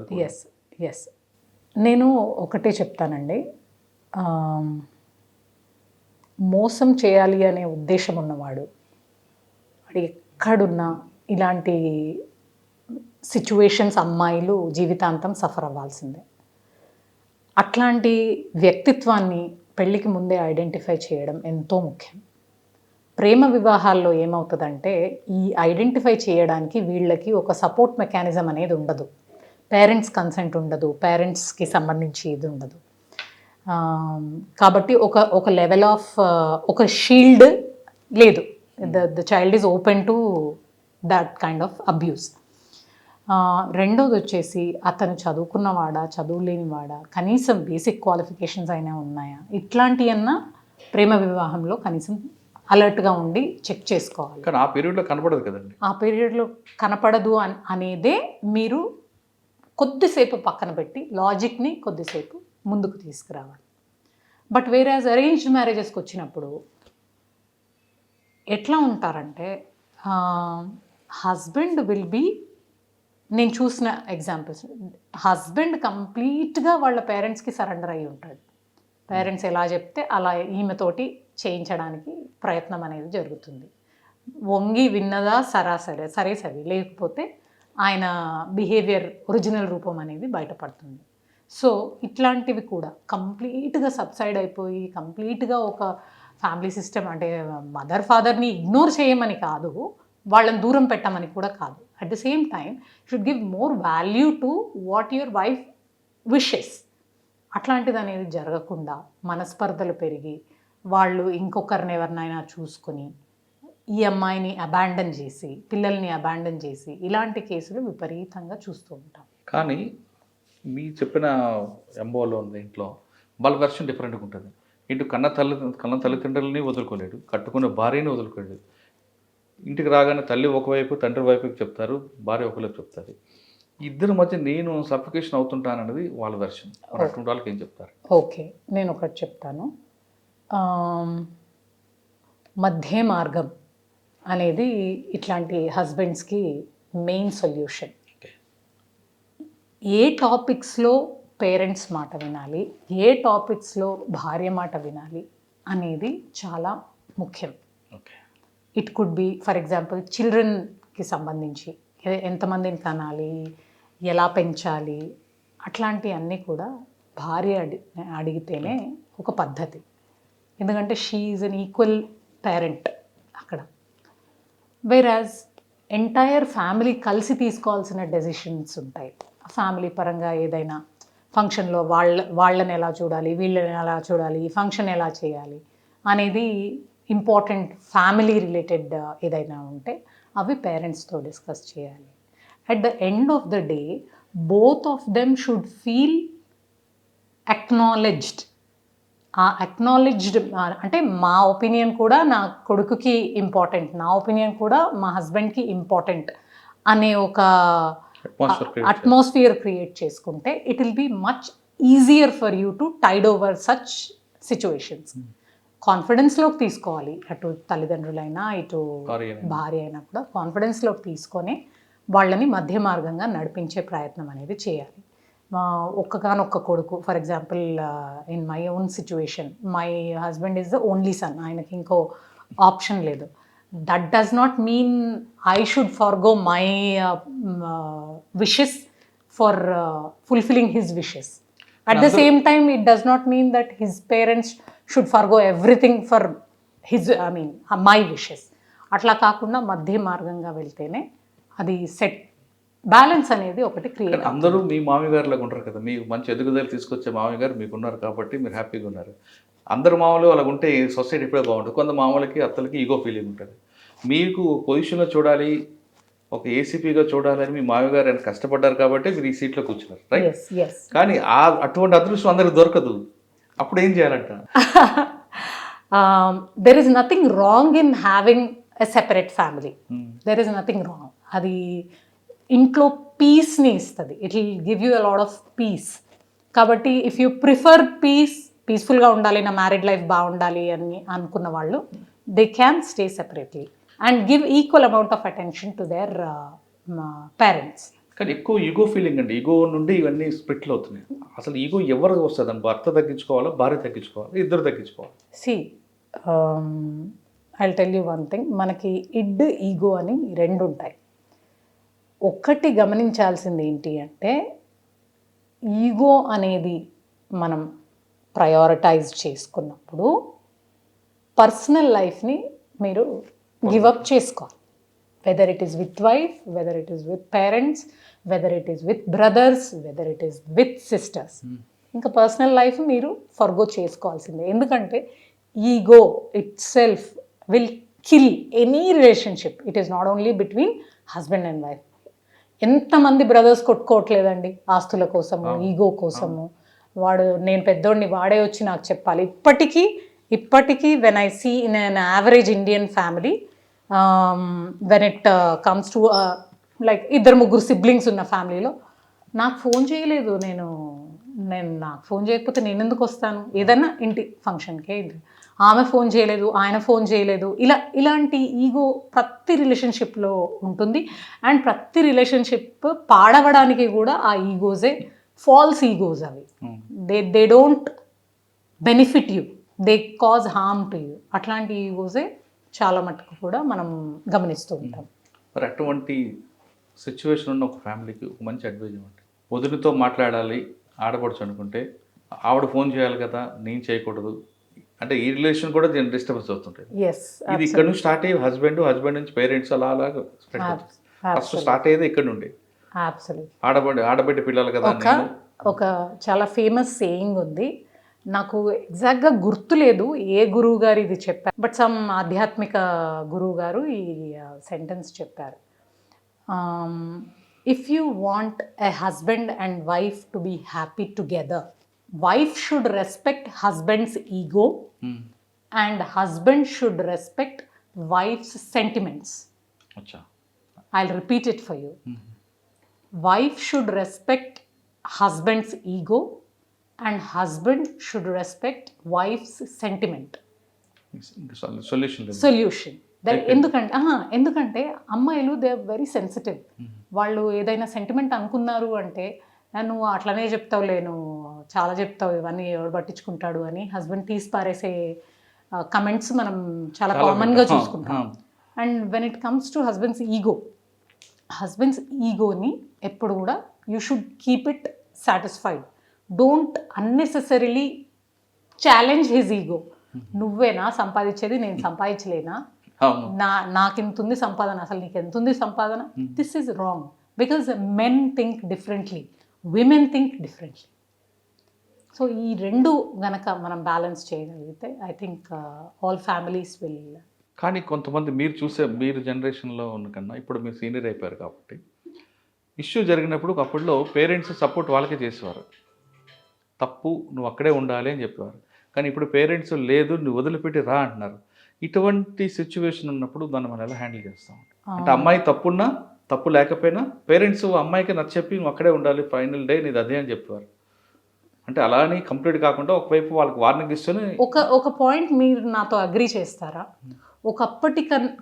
ఎస్ నేను ఒకటే చెప్తానండి, మోసం చేయాలి అనే ఉద్దేశం ఉన్నవాడు వాడు ఎక్కడున్నా ఇలాంటి సిచ్యువేషన్స్ అమ్మాయిలు జీవితాంతం సఫర్ అవ్వాల్సిందే. అట్లాంటి వ్యక్తిత్వాన్ని పెళ్ళికి ముందే ఐడెంటిఫై చేయడం ఎంతో ముఖ్యం. ప్రేమ వివాహాల్లో ఏమవుతుందంటే ఈ ఐడెంటిఫై చేయడానికి వీళ్ళకి ఒక సపోర్ట్ మెకానిజం అనేది ఉండదు, పేరెంట్స్ కన్సెంట్ ఉండదు, పేరెంట్స్కి సంబంధించి ఇది ఉండదు. కాబట్టి ఒక లెవెల్ ఆఫ్ ఒక షీల్డ్ లేదు. The child is open to that kind of abuse. రెండోది వచ్చేసి అతను చదువుకున్నవాడా, చదువులేనివాడా, కనీసం బేసిక్ క్వాలిఫికేషన్స్ అయినా ఉన్నాయా, ఇట్లాంటివన్నా ప్రేమ వివాహంలో కనీసం అలర్ట్గా ఉండి చెక్ చేసుకోవాలి. కానీ ఆ పీరియడ్లో కనపడదు కదండి. ఆ పీరియడ్లో కనపడదు అనేదే మీరు కొద్దిసేపు పక్కన పెట్టి లాజిక్ని కొద్దిసేపు ముందుకు తీసుకురావాలి. బట్ వేరేజ్ అరేంజ్డ్ మ్యారేజెస్కి వచ్చినప్పుడు ఎట్లా ఉంటారంటే, హస్బెండ్ విల్ బీ, నేను చూసిన ఎగ్జాంపుల్స్, హస్బెండ్ కంప్లీట్గా వాళ్ళ పేరెంట్స్కి సరెండర్ అయి ఉంటాడు. పేరెంట్స్ ఎలా చెప్తే అలా ఈమెతోటి చేయించడానికి ప్రయత్నం అనేది జరుగుతుంది. వంగి విన్నదా సరే, లేకపోతే ఆయన బిహేవియర్ ఒరిజినల్ రూపం అనేది బయటపడుతుంది. సో ఇట్లాంటివి కూడా కంప్లీట్గా సబ్సైడ్ అయిపోయి, కంప్లీట్గా ఒక ఫ్యామిలీ సిస్టమ్ అంటే మదర్ ఫాదర్ని ఇగ్నోర్ చేయమని కాదు, వాళ్ళని దూరం పెట్టమని కూడా కాదు. At the same time should give more value to what your wife wishes. అట్లాంటిది అనేది జరగకుండా మనస్పర్ధలు పెరిగి వాళ్ళు ఇంకొకరిని ఎవరినైనా చూసుకొని ఈ అమ్మాయిని అబాండన్ చేసి, పిల్లల్ని అబాండన్ చేసి, ఇలాంటి కేసులు విపరీతంగా చూస్తూ ఉంటాం. కానీ మీ చెప్పిన ఎంబోలో ఉంది ఇంట్లో వాళ్ళ వెర్షన్ డిఫరెంట్గా ఉంటుంది. ఇటు కన్న తల్లిదండ్రులని వదులుకోలేడు, కట్టుకున్న భార్యని వదులుకోలేడు. ఇంటికి రాగానే తల్లి ఒకవైపు తండ్రి వైపుకి చెప్తారు, భార్య ఒకవైపు చెప్తారు. ఇద్దరి మధ్య నేను సఫికేషన్ అవుతుంటానన్నది వాళ్ళ వెర్షన్. అటువంటి వాళ్ళకి ఏం చెప్తారు? ఓకే, నేను ఒకటి చెప్తాను. మధ్య మార్గం అనేది ఇట్లాంటి హస్బెండ్స్కి మెయిన్ సొల్యూషన్. ఏ టాపిక్స్లో పేరెంట్స్ మాట వినాలి, ఏ టాపిక్స్లో భార్య మాట వినాలి అనేది చాలా ముఖ్యం. It could be for example చిల్డ్రన్కి సంబంధించి ఎంతమందిని కనాలి, ఎలా పెంచాలి, అట్లాంటివన్నీ కూడా భార్య అడిగితేనే ఒక పద్ధతి. ఎందుకంటే she is an equal parent అక్కడ. వేరాజ్ ఎంటైర్ ఫ్యామిలీ కలిసి తీసుకోవాల్సిన డెసిషన్స్ ఉంటాయి. ఫ్యామిలీ పరంగా ఏదైనా ఫంక్షన్లో వాళ్ళని ఎలా చూడాలి, వీళ్ళని ఎలా చూడాలి, ఈ ఫంక్షన్ ఎలా చేయాలి అనేది ఇంపార్టెంట్ ఫ్యామిలీ రిలేటెడ్ ఏదైనా ఉంటే అవి పేరెంట్స్తో డిస్కస్ చేయాలి. at the end of the day both of them should feel acknowledged. ఆ అక్నాలెడ్జ్డ్ అంటే మా ఒపీనియన్ కూడా నా కొడుకుకి ఇంపార్టెంట్, నా ఒపీనియన్ కూడా మా హస్బెండ్కి ఇంపార్టెంట్ అనే ఒక అట్మాస్ఫియర్ క్రియేట్ చేసుకుంటే it will be much easier for you to tide over such situations. కాన్ఫిడెన్స్లోకి తీసుకోవాలి, అటు తల్లిదండ్రులైనా ఇటు భార్య అయినా కూడా కాన్ఫిడెన్స్లోకి తీసుకొని వాళ్ళని మధ్య మార్గంగా నడిపించే ప్రయత్నం అనేది చేయాలి. ఒక్కగానొక్క కొడుకు, for example in my own situation my husband is the only sun, ఆయనకి ఇంకో ఆప్షన్ లేదు. That does not mean I should Fargo my wishes for fulfilling his wishes. At the same time it does not mean that his parents should Fargo everything for his my wishes. అట్లా కాకుండా మధ్య మార్గంగా వెళ్తేనే అది set balance అనేది ఒకటి create. అందరూ మీ మామయ్య గారిలాగా ఉంటారు కదా, మీకు మంచి ఎదుగుదల తీసుకొచ్చే మామయ్య గారు మీకు ఉన్నారు కాబట్టి మీరు హ్యాపీగా ఉన్నారు. అందరు మామూలు అలాగ ఉంటే సొసైటీ ఎప్పుడే బాగుంటుంది. కొంత మామూలకి అత్తలకి ఈగో ఫీలింగ్ ఉంటుంది. మీకు పొజిషన్లో చూడాలి, ఒక ఏసీపీగా చూడాలని మీ మామయ్య గారు ఆయన కష్టపడ్డారు కాబట్టి మీరు ఈ సీట్లో కూర్చున్నారు, రైట్? కానీ అటువంటి అదృష్టం అందరికి దొరకదు. అప్పుడు ఏం చేయాలంట? There is nothing wrong in having a separate family. There is nothing wrong. అది ఇంట్లో పీస్ని ఇస్తుంది. It will give you a lot of piece. కాబట్టి ఇఫ్ యూ ప్రిఫర్ పీస్ఫుల్గా ఉండాలి, నా మ్యారీడ్ లైఫ్ బాగుండాలి అని అనుకున్న వాళ్ళు they can stay separately and give equal amount of attention to their parents. కానీ ఎక్కువ ఈగో ఫీలింగ్ అండి, ఈగో నుండి ఇవన్నీ స్ప్లిట్లు అవుతున్నాయి. అసలు ఈగో ఎవరికి వస్తుంది అని భర్త తగ్గించుకోవాలా, భార్య తగ్గించుకోవాలి, ఇద్దరు తగ్గించుకోవాలి? See I will tell you one thing, మనకి ఇడ్ ఈగో అని రెండు ఉంటాయి. ఒక్కటి గమనించాల్సింది ఏంటి అంటే ఈగో అనేది మనం ప్రయారిటైజ్ చేసుకున్నప్పుడు పర్సనల్ లైఫ్ని మీరు గివప్ చేసుకోవాలి. Whether it is with wife, whether it is with parents, whether it is with brothers, whether it is with sisters. ఇంకా పర్సనల్ లైఫ్ మీరు ఫర్గో చేసుకోవాల్సిందే. ఎందుకంటే ego it self will kill any relationship. It is not only between husband and wife. ఎంతమంది brothers కొట్టుకోవట్లేదండి ఆస్తుల కోసము, ego కోసము. వాడు నేను పెద్దోడిని, వాడే వచ్చి నాకు చెప్పాలి. ఇప్పటికీ when I see in an average Indian family, when it comes to like 2-3 siblings ఉన్న ఫ్యామిలీలో, నాకు ఫోన్ చేయలేదు, నేను నాకు ఫోన్ చేయకపోతే నేను ఎందుకు వస్తాను, ఏదన్నా ఇంటి ఫంక్షన్కే, ఆమె ఫోన్ చేయలేదు, ఆయన ఫోన్ చేయలేదు, ఇలాంటి ఈగో ప్రతి రిలేషన్షిప్లో ఉంటుంది. అండ్ ప్రతి రిలేషన్షిప్ పాడవడానికి కూడా ఆ ఈగోజే ఫాల్స్ ఈగోస్. అవి they don't benefit you, they cause harm to you. అట్లాంటి ఈగోసే చాలా మటుకు కూడా మనం గమనిస్తూ ఉంటాం. మరి అటువంటి సిచ్యువేషన్ ఉన్న ఒక ఫ్యామిలీకి ఒక మంచి అడ్వైజ్ ఇవ్వండి. వదిలితో మాట్లాడాలి ఆడపడుచు అనుకుంటే ఆవిడ ఫోన్ చేయాలి కదా, నేను చేయకూడదు అంటే ఈ రిలేషన్ కూడా డిస్టర్బెన్స్ అవుతుంటుంది. ఇది ఇక్కడ నుంచి స్టార్ట్ అయ్యి హస్బెండ్ నుంచి పేరెంట్స్ అలా స్ప్రెడ్ అవుతుంది. ఫస్ట్ స్టార్ట్ అయ్యేది ఇక్కడ నుండి. ఆడబిడ్డ పిల్లలు కదా. ఒక చాలా ఫేమస్ సేయింగ్ ఉంది, నాకు ఎగ్జాక్ట్గా గుర్తులేదు ఏ గురువు గారు ఇది చెప్పారు, బట్ సమ్ ఆధ్యాత్మిక గురువు గారు ఈ సెంటెన్స్ చెప్పారు. If you want a husband and wife to be happy together, wife should respect husband's ego and husband should respect wife's sentiments. Acha. I'll repeat it for you. Wife should respect husband's ego and husband should respect wife's sentiment. Solution. ఎందుకంటే అమ్మాయిలు they are very sensitive. వాళ్ళు ఏదైనా sentiment అనుకున్నారు అంటే నువ్వు అట్లనే చెప్తావులే, నువ్వు చాలా చెప్తావు, ఇవన్నీ ఎవరు పట్టించుకుంటాడు అని హస్బెండ్ తీసి పారేసే కమెంట్స్ మనం చాలా కామన్గా చూసుకుంటాం. And when it comes to husbands ఈగోని ఎప్పుడు కూడా you should keep it satisfied. Don't unnecessarily challenge his ego. నువ్వేనా సంపాదించేది, నేను సంపాదించలేనా, నాకెంతుంది సంపాదన, అసలు నీకు ఎంతుంది సంపాదన? This is wrong because men think differently, women think differently. So ఈ రెండు గనక మనం బ్యాలెన్స్ చేయగలిగితే I think all families will. కానీ కొంతమంది మీరు జనరేషన్లో ఉన్న కన్నా ఇప్పుడు మీరు సీనియర్ అయిపోయారు కాబట్టి ఇష్యూ జరిగినప్పుడు అప్పట్లో పేరెంట్స్ సపోర్ట్ వాళ్ళకే చేసేవారు. తప్పు నువ్వు అక్కడే ఉండాలి అని చెప్పేవారు. కానీ ఇప్పుడు పేరెంట్స్ లేదు నువ్వు వదిలిపెట్టి రా అంటున్నారు. ఇటువంటి సిచ్యువేషన్ ఉన్నప్పుడు దాన్ని మనం ఎలా హ్యాండిల్ చేస్తాం? అంటే అమ్మాయి తప్పున్నా తప్పు లేకపోయినా పేరెంట్స్ అమ్మాయికి నచ్చచెప్పి నువ్వు అక్కడే ఉండాలి, ఫైనల్ డే నీది అదే అని చెప్పేవారు. అంటే అలా అని కంప్లీట్ కాకుండా ఒకవైపు వాళ్ళకి వార్నింగ్ ఇస్తూనే ఒక పాయింట్ మీరు నాతో అగ్రీ చేస్తారా? ఒకప్పటి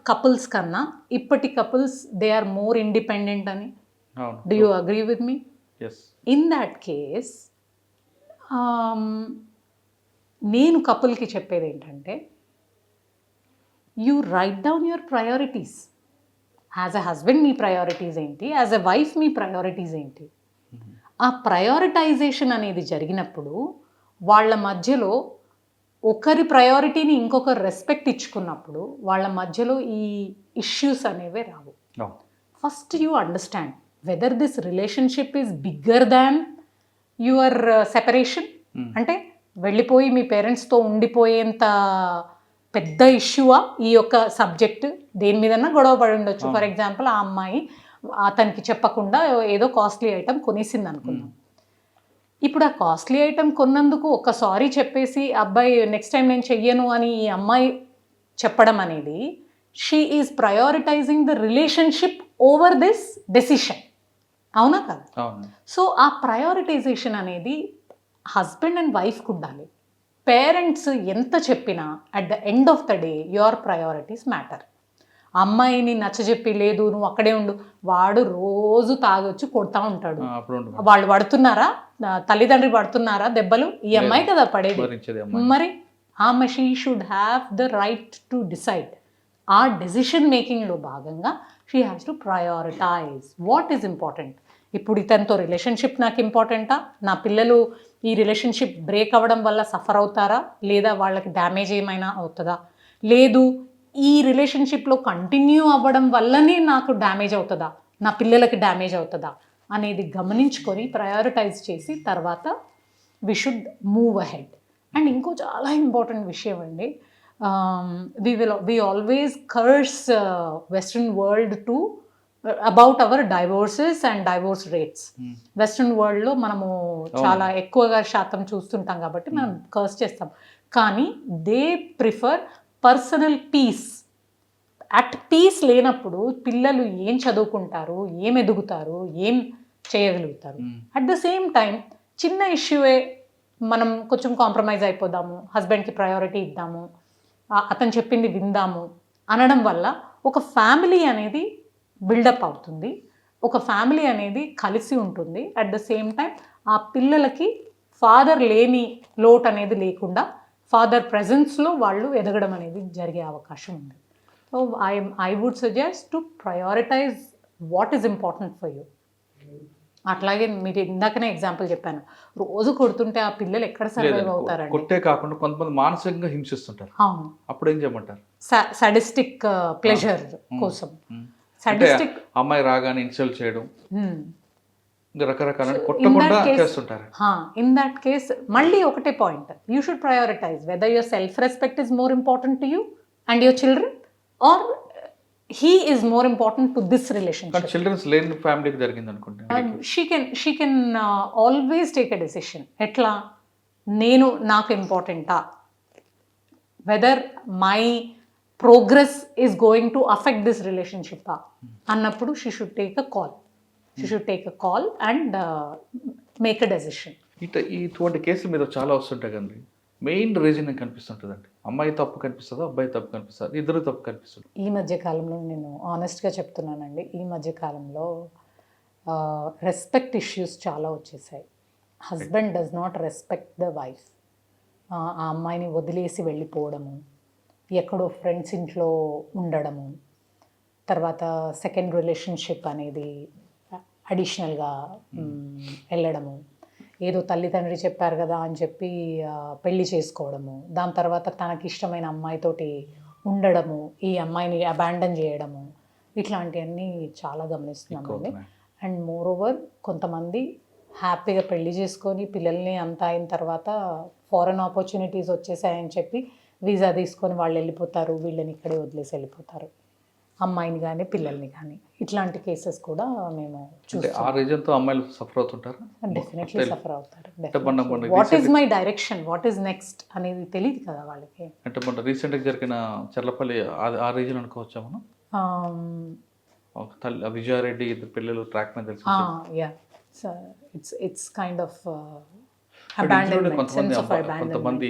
కపుల్స్ కన్నా ఇప్పటి couples they are more independent అని. అవును. Do you agree with me? Yes. In that case నేను కపుల్కి చెప్పేది ఏంటంటే, you write down your priorities. As a husband మీ ప్రయారిటీస్ ఏంటి, యాజ్ ఎ వైఫ్ మీ ప్రయారిటీస్ ఏంటి. ఆ ప్రయారిటైజేషన్ అనేది జరిగినప్పుడు వాళ్ళ మధ్యలో ఒకరి ప్రయారిటీని ఇంకొకరు రెస్పెక్ట్ ఇచ్చుకున్నప్పుడు వాళ్ళ మధ్యలో ఈ ఇష్యూస్ అనేవే రావు. First you understand whether this relationship is bigger than your separation. అంటే వెళ్ళిపోయి మీ పేరెంట్స్తో ఉండిపోయేంత పెద్ద ఇష్యూవా ఈ యొక్క సబ్జెక్ట్? దేని మీదన్నా గొడవ పడి ఉండొచ్చు. ఫర్ ఎగ్జాంపుల్, ఆ అమ్మాయి అతనికి చెప్పకుండా ఏదో కాస్ట్లీ ఐటమ్ కొనేసింది అనుకుందాం. ఇప్పుడు ఆ కాస్ట్లీ ఐటమ్ కొన్నందుకు ఒక సారీ చెప్పేసి అబ్బాయి నెక్స్ట్ టైం నేను చెయ్యను అని ఈ అమ్మాయి చెప్పడం అనేది, she is prioritising the relationship over this decision. అవునా కదా? సో ఆ ప్రయారిటైజేషన్ అనేది హస్బెండ్ అండ్ వైఫ్కి ఉండాలి. పేరెంట్స్ ఎంత చెప్పినా at the end of the day your priorities matter. అమ్మాయిని నచ్చజెప్పి లేదు నువ్వు అక్కడే ఉండు, వాడు రోజు తాగొచ్చి కొడతా ఉంటాడు. వాళ్ళు పడుతున్నారా, తల్లిదండ్రి పడుతున్నారా దెబ్బలు? ఈ అమ్మాయి కదా పడేది. మరి ఆమె she should have the right to decide. ఆ డెసిషన్ మేకింగ్లో భాగంగా she has to prioritize what is important. ఇప్పుడు ఇతనితో రిలేషన్షిప్ నాకు ఇంపార్టెంటా, నా పిల్లలు ఈ రిలేషన్షిప్ బ్రేక్ అవ్వడం వల్ల సఫర్ అవుతారా, లేదా వాళ్ళకి డ్యామేజ్ ఏమైనా అవుతుందా, లేదు ఈ రిలేషన్షిప్లో కంటిన్యూ అవ్వడం వల్లనే నాకు డ్యామేజ్ అవుతుందా, నా పిల్లలకి డ్యామేజ్ అవుతుందా అనేది గమనించుకొని ప్రయారిటైజ్ చేసి తర్వాత we should move ahead. And ఇంకో చాలా ఇంపార్టెంట్ విషయం అండి, we always curse Western world to about our divorces and divorce rates. Western వరల్డ్లో మనము చాలా ఎక్కువగా శాతం చూస్తుంటాం కాబట్టి మనం కర్స్ చేస్తాం. కానీ they prefer personal peace. At peace లేనప్పుడు పిల్లలు ఏం చదువుకుంటారు, ఏం ఎదుగుతారు, ఏం చేయగలుగుతారు. అట్ ద సేమ్ టైం చిన్న ఇష్యూవే మనం కొంచెం కాంప్రమైజ్ అయిపోదాము, హస్బెండ్కి ప్రయారిటీ ఇద్దాము, అతను చెప్పింది విందాము అనడం వల్ల ఒక ఫ్యామిలీ అనేది బిల్డప్ అవుతుంది, ఒక ఫ్యామిలీ అనేది కలిసి ఉంటుంది. అట్ ద సేమ్ టైం ఆ పిల్లలకి ఫాదర్ లేని లోటు అనేది లేకుండా ఫాదర్ ప్రెజెన్స్లో వాళ్ళు ఎదగడం అనేది జరిగే అవకాశం ఉంది. So I would suggest to prioritize what is important for you. అట్లాగే మీరు ఇందాకనే ఎగ్జాంపుల్ చెప్పాను, రోజు కొడుతుంటే ఆ పిల్లలు ఎక్కడ సర్వైవ్ అవుతారండి? కొట్టే కాకుండా కొంతమంది మానసికంగా హింసిస్తుంటారు. అవును, అప్పుడు ఏం చేయమంటారు? సాడిస్టిక్ ప్లెజర్ కోసం సాడిస్టిక్ అమ్మాయి రాగానే ఇన్సల్ట్ చేయడం, రకరకాల కొట్టకుండా చేస్తుంటారు. ఇన్ దట్ కేస్ మళ్ళీ ఒకటే point, you should prioritize whether your self respect is more important to you and your children, or he is more important to this relationship. Children's లేని ఫ్యామిలీకి జరిగింది అనుకుంటే she can always take a decision. ఎట్లా, నేను నాకు ఇంపార్టెంటా, whether my progress is going to affect this relationship అన్నప్పుడు she should take a call and make a decision. ఇటువంటి కేసుల మీద చాలా వస్తుంటాయి కదండి. మెయిన్ రీజన్ కనిపిస్తుంటుందండి, అమ్మాయి తప్పు కనిపిస్తుందా, అబ్బాయి తప్పు కనిపిస్తుంది, ఇద్దరు తప్పు కనిపిస్తుంది. ఈ మధ్య కాలంలో నేను ఆనెస్ట్గా చెప్తున్నానండి, ఈ మధ్య కాలంలో రెస్పెక్ట్ ఇష్యూస్ చాలా వచ్చేసాయి. Husband does not respect the wife. ఆ అమ్మాయిని వదిలేసి వెళ్ళిపోవడము, ఎక్కడో ఫ్రెండ్స్ ఇంట్లో ఉండడము, తర్వాత సెకండ్ రిలేషన్షిప్ అనేది అడిషనల్గా వెళ్ళడము, ఏదో తల్లిదండ్రి చెప్పారు కదా అని చెప్పి పెళ్లి చేసుకోవడము, దాని తర్వాత తనకి ఇష్టమైన అమ్మాయితోటి ఉండడము, ఈ అమ్మాయిని అబాండన్ చేయడము, ఇట్లాంటివన్నీ చాలా గమనిస్తున్నామండి. అండ్ మోర్ ఓవర్ కొంతమంది హ్యాపీగా పెళ్లి చేసుకొని పిల్లల్ని అంతా అయిన తర్వాత ఫారెన్ ఆపర్చునిటీస్ వచ్చేసాయని చెప్పి వీసా తీసుకొని వాళ్ళు వెళ్ళిపోతారు, వీళ్ళని ఇక్కడే వదిలేసి వెళ్ళిపోతారు. అమ్మాయిని కానీ పిల్లల్ని కానీ. ఇట్లాంటి కేసెస్ కూడా మేము అంటే చూస్తాం. ఆ రీజన్తో అమ్మాయిలు సఫర్ అవుతుంటారా? డెఫినెట్లీ సఫర్ అవుతారు. మొన్న what is my direction, what is next అనేది తెలియదు కదా వాళ్ళకి. అంటే మొన్న రీసెంట్గా జరిగిన చర్లపల్లి ఆ రీజన్ అనుకోవచ్చా మనం? ఒక తల్లి విజయారెడ్డి ఇద్దరు పిల్లలు ట్రాక్ మీద తెలిసి యా, ఇట్స్ కైండ్ ఆఫ్ కొంతమంది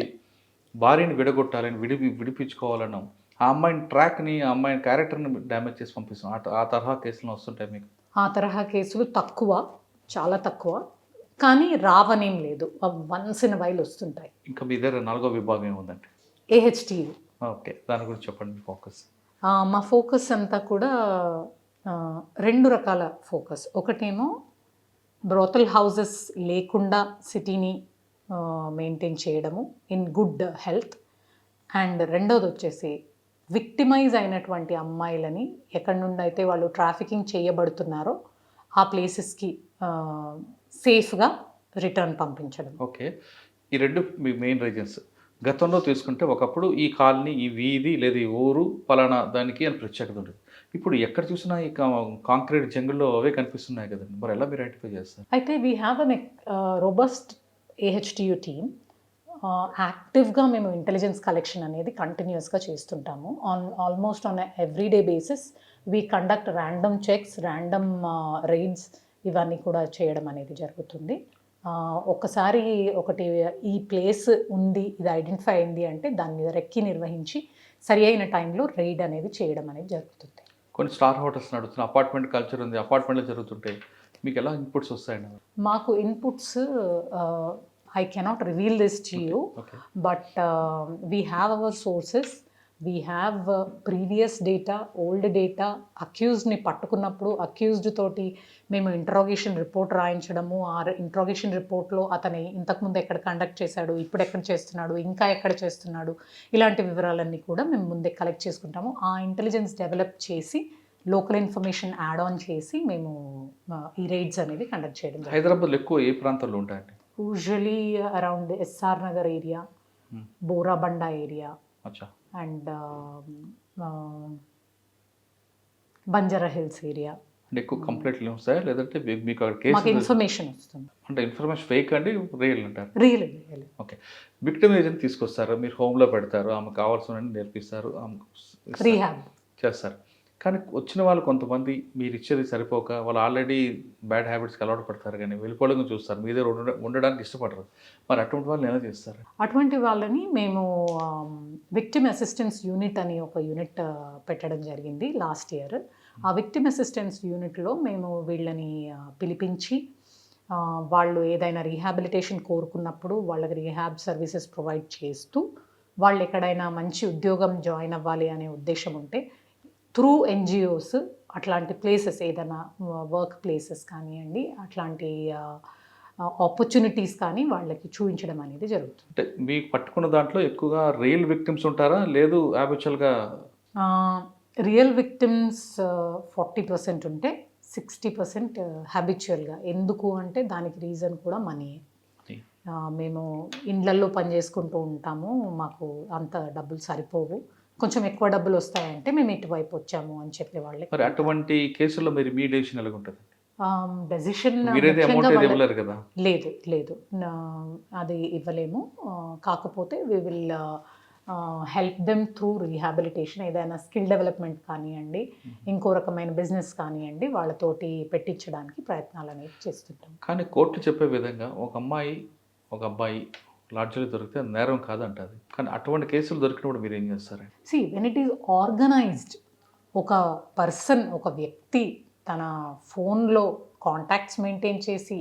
భార్యని విడగొట్టాలని విడిపించుకోవాలన్నాం, ఆ అమ్మాయిని ట్రాక్ని ఆ అమ్మాయిని క్యారెక్టర్ని డ్యామేజ్ చేసి పంపిస్తాం. ఆ తరహా కేసులు వస్తుంటాయి మీకు? ఆ తరహా కేసులు తక్కువ, చాలా తక్కువ, కానీ రావనేం లేదు, వన్స్ ఇన్ వైల్ వస్తుంటాయి. ఇంకా మీ దగ్గర 4వ విభాగం ఏముందండి? AHT. ఓకే, దాని గురించి చెప్పండి మీ ఫోకస్. మా ఫోకస్ అంతా కూడా 2 రకాల ఫోకస్. ఒకటేమో బ్రోతల్ హౌసెస్ లేకుండా సిటీని మెయింటైన్ చేయడము ఇన్ గుడ్ హెల్త్, అండ్ రెండోది వచ్చేసి విక్టిమైజ్ అయినటువంటి అమ్మాయిలని ఎక్కడి నుండి అయితే వాళ్ళు ట్రాఫికింగ్ చేయబడుతున్నారో ఆ ప్లేసెస్కి సేఫ్గా రిటర్న్ పంపించడం. ఓకే, ఈ 2 మీ మెయిన్ రీజన్స్. గతంలో తీసుకుంటే ఒకప్పుడు ఈ కాలనీ, ఈ వీధి లేదా ఈ ఊరు పలానా దానికి అని ప్రత్యేకత ఉండేది. ఇప్పుడు ఎక్కడ చూసినా ఈ కాంక్రీట్ జంగుల్లో అవే కనిపిస్తున్నాయి కదండి, మరి ఎలా మీరు ఐడెంటిఫై చేస్తారు? అయితే we have an robust AHTU team. యాక్టివ్గా మేము ఇంటెలిజెన్స్ కలెక్షన్ అనేది కంటిన్యూస్గా చేస్తుంటాము. Almost on everyday basis we conduct random checks, random rides, ఇవన్నీ కూడా చేయడం అనేది జరుగుతుంది. ఒక్కసారి ఒకటి ఈ ప్లేస్ ఉంది, ఇది ఐడెంటిఫై అయింది అంటే దాని మీద రెక్కి నిర్వహించి సరి అయిన టైంలో రైడ్ అనేది చేయడం అనేది జరుగుతుంది. కొన్ని స్టార్ హోటల్స్ నడుస్తున్న అపార్ట్మెంట్ కల్చర్ ఉంది, అపార్ట్మెంట్లో జరుగుతుంటాయి, మీకు ఎలా ఇన్పుట్స్ వస్తాయండి? మాకు inputs I cannot reveal this to you, but we have our sources, we have previous data, old data. అక్యూజ్డ్ని పట్టుకున్నప్పుడు అక్యూజ్డ్ తోటి మేము ఇంట్రాగేషన్ రిపోర్ట్ రాయించడము, ఆ ఇంట్రాగేషన్ రిపోర్ట్లో అతని ఇంతకుముందు ఎక్కడ కండక్ట్ చేశాడు, ఇప్పుడు ఎక్కడ చేస్తున్నాడు, ఇంకా ఎక్కడ చేస్తున్నాడు, ఇలాంటి వివరాలన్నీ కూడా మేము ముందే కలెక్ట్ చేసుకుంటాము. ఆ ఇంటెలిజెన్స్ డెవలప్ చేసి లోకల్ ఇన్ఫర్మేషన్ యాడ్ ఆన్ చేసి మేము ఈ రైడ్స్ అనేది కండక్ట్ చేయడం. హైదరాబాద్లో ఎక్కువ ఏ ప్రాంతాల్లో ఉంటాయండి? Usually around SR Nagar area, Borabanda area, and Banjara Hills area. అంటే ఎక్కువ కంప్లైంట్లు వస్తాయా లేదంటే మీకు అక్కడ మాకు కేసు? ఇన్ఫర్మేషన్ వస్తుంది. అంటే ఇన్ఫర్మేషన్ ఫేక్ అండి, రియల్ అంటారు? రియల్. ఓకే, విక్టిమ్ ఏజెంట్ తీసుకొస్తారు, మీరు హోమ్లో పెడతారు, ఆమె కావాల్సిన నేర్పిస్తారు, ఆమె రీహాబ్ చేస్తారు. కానీ వచ్చిన వాళ్ళు కొంతమంది మీరు ఇచ్చేది సరిపోక వాళ్ళు ఆల్రెడీ బ్యాడ్ హ్యాబిట్స్కి అలవాటు పడతారు, కానీ వెళ్ళిపోవడం చూస్తారు, మీ దగ్గర ఉండడానికి ఇష్టపడరు. మరి అటువంటి వాళ్ళని ఎలా చేస్తారు? అటువంటి వాళ్ళని మేము విక్టిమ్ అసిస్టెన్స్ యూనిట్ అని ఒక యూనిట్ పెట్టడం జరిగింది లాస్ట్ ఇయర్. ఆ విక్టిమ్ అసిస్టెన్స్ యూనిట్లో మేము వీళ్ళని పిలిపించి వాళ్ళు ఏదైనా రీహాబిలిటేషన్ కోరుకున్నప్పుడు వాళ్ళకి రీహాబ్ సర్వీసెస్ ప్రొవైడ్ చేస్తూ, వాళ్ళు ఎక్కడైనా మంచి ఉద్యోగం జాయిన్ అవ్వాలి అనే ఉద్దేశం ఉంటే త్రూ NGOs అట్లాంటి ప్లేసెస్, ఏదైనా వర్క్ ప్లేసెస్ కానివ్వండి, అట్లాంటి ఆపర్చునిటీస్ కానీ వాళ్ళకి చూపించడం అనేది జరుగుతుంది. అంటే మీకు పట్టుకున్న దాంట్లో ఎక్కువగా రియల్ విక్టిమ్స్ ఉంటారా, లేదు హ్యాబిచువల్గా? రియల్ విక్టిమ్స్ 40% ఉంటే 60% హ్యాబిచువల్గా. ఎందుకు అంటే దానికి రీజన్ కూడా మనీ. మేము ఇండ్లల్లో పని చేసుకుంటూ ఉంటాము, మాకు అంత డబ్బులు సరిపోవు, కొంచెం ఎక్కువ డబ్బులు వస్తాయంటే మేము ఇటువైపు వచ్చాము అని చెప్పేవాళ్ళే. మరి అటువంటి కేసుల్లో మీరు మీ డెసిషన్ ఎలా ఉంటుంది? డెసిషన్ లేదు, అది ఇవ్వలేము. కాకపోతే we will help them through rehabilitation. ఏదైనా స్కిల్ డెవలప్మెంట్ కానివ్వండి, ఇంకో రకమైన బిజినెస్ కానివ్వండి, వాళ్ళతోటి పెట్టించడానికి ప్రయత్నాలు అనేవి చేస్తుంటాం. కానీ కోర్టు చెప్పే విధంగా ఒక అమ్మాయి ఒక అబ్బాయి లాడ్జ్లో దొరికితే నేరం కాదంటారు, కానీ అటువంటి కేసులు దొరికినప్పుడు మీరు ఏం చేస్తారండి? వెన్ ఇట్ ఈస్ ఆర్గనైజ్డ్, ఒక పర్సన్, ఒక వ్యక్తి తన ఫోన్లో కాంటాక్ట్స్ మెయింటైన్ చేసి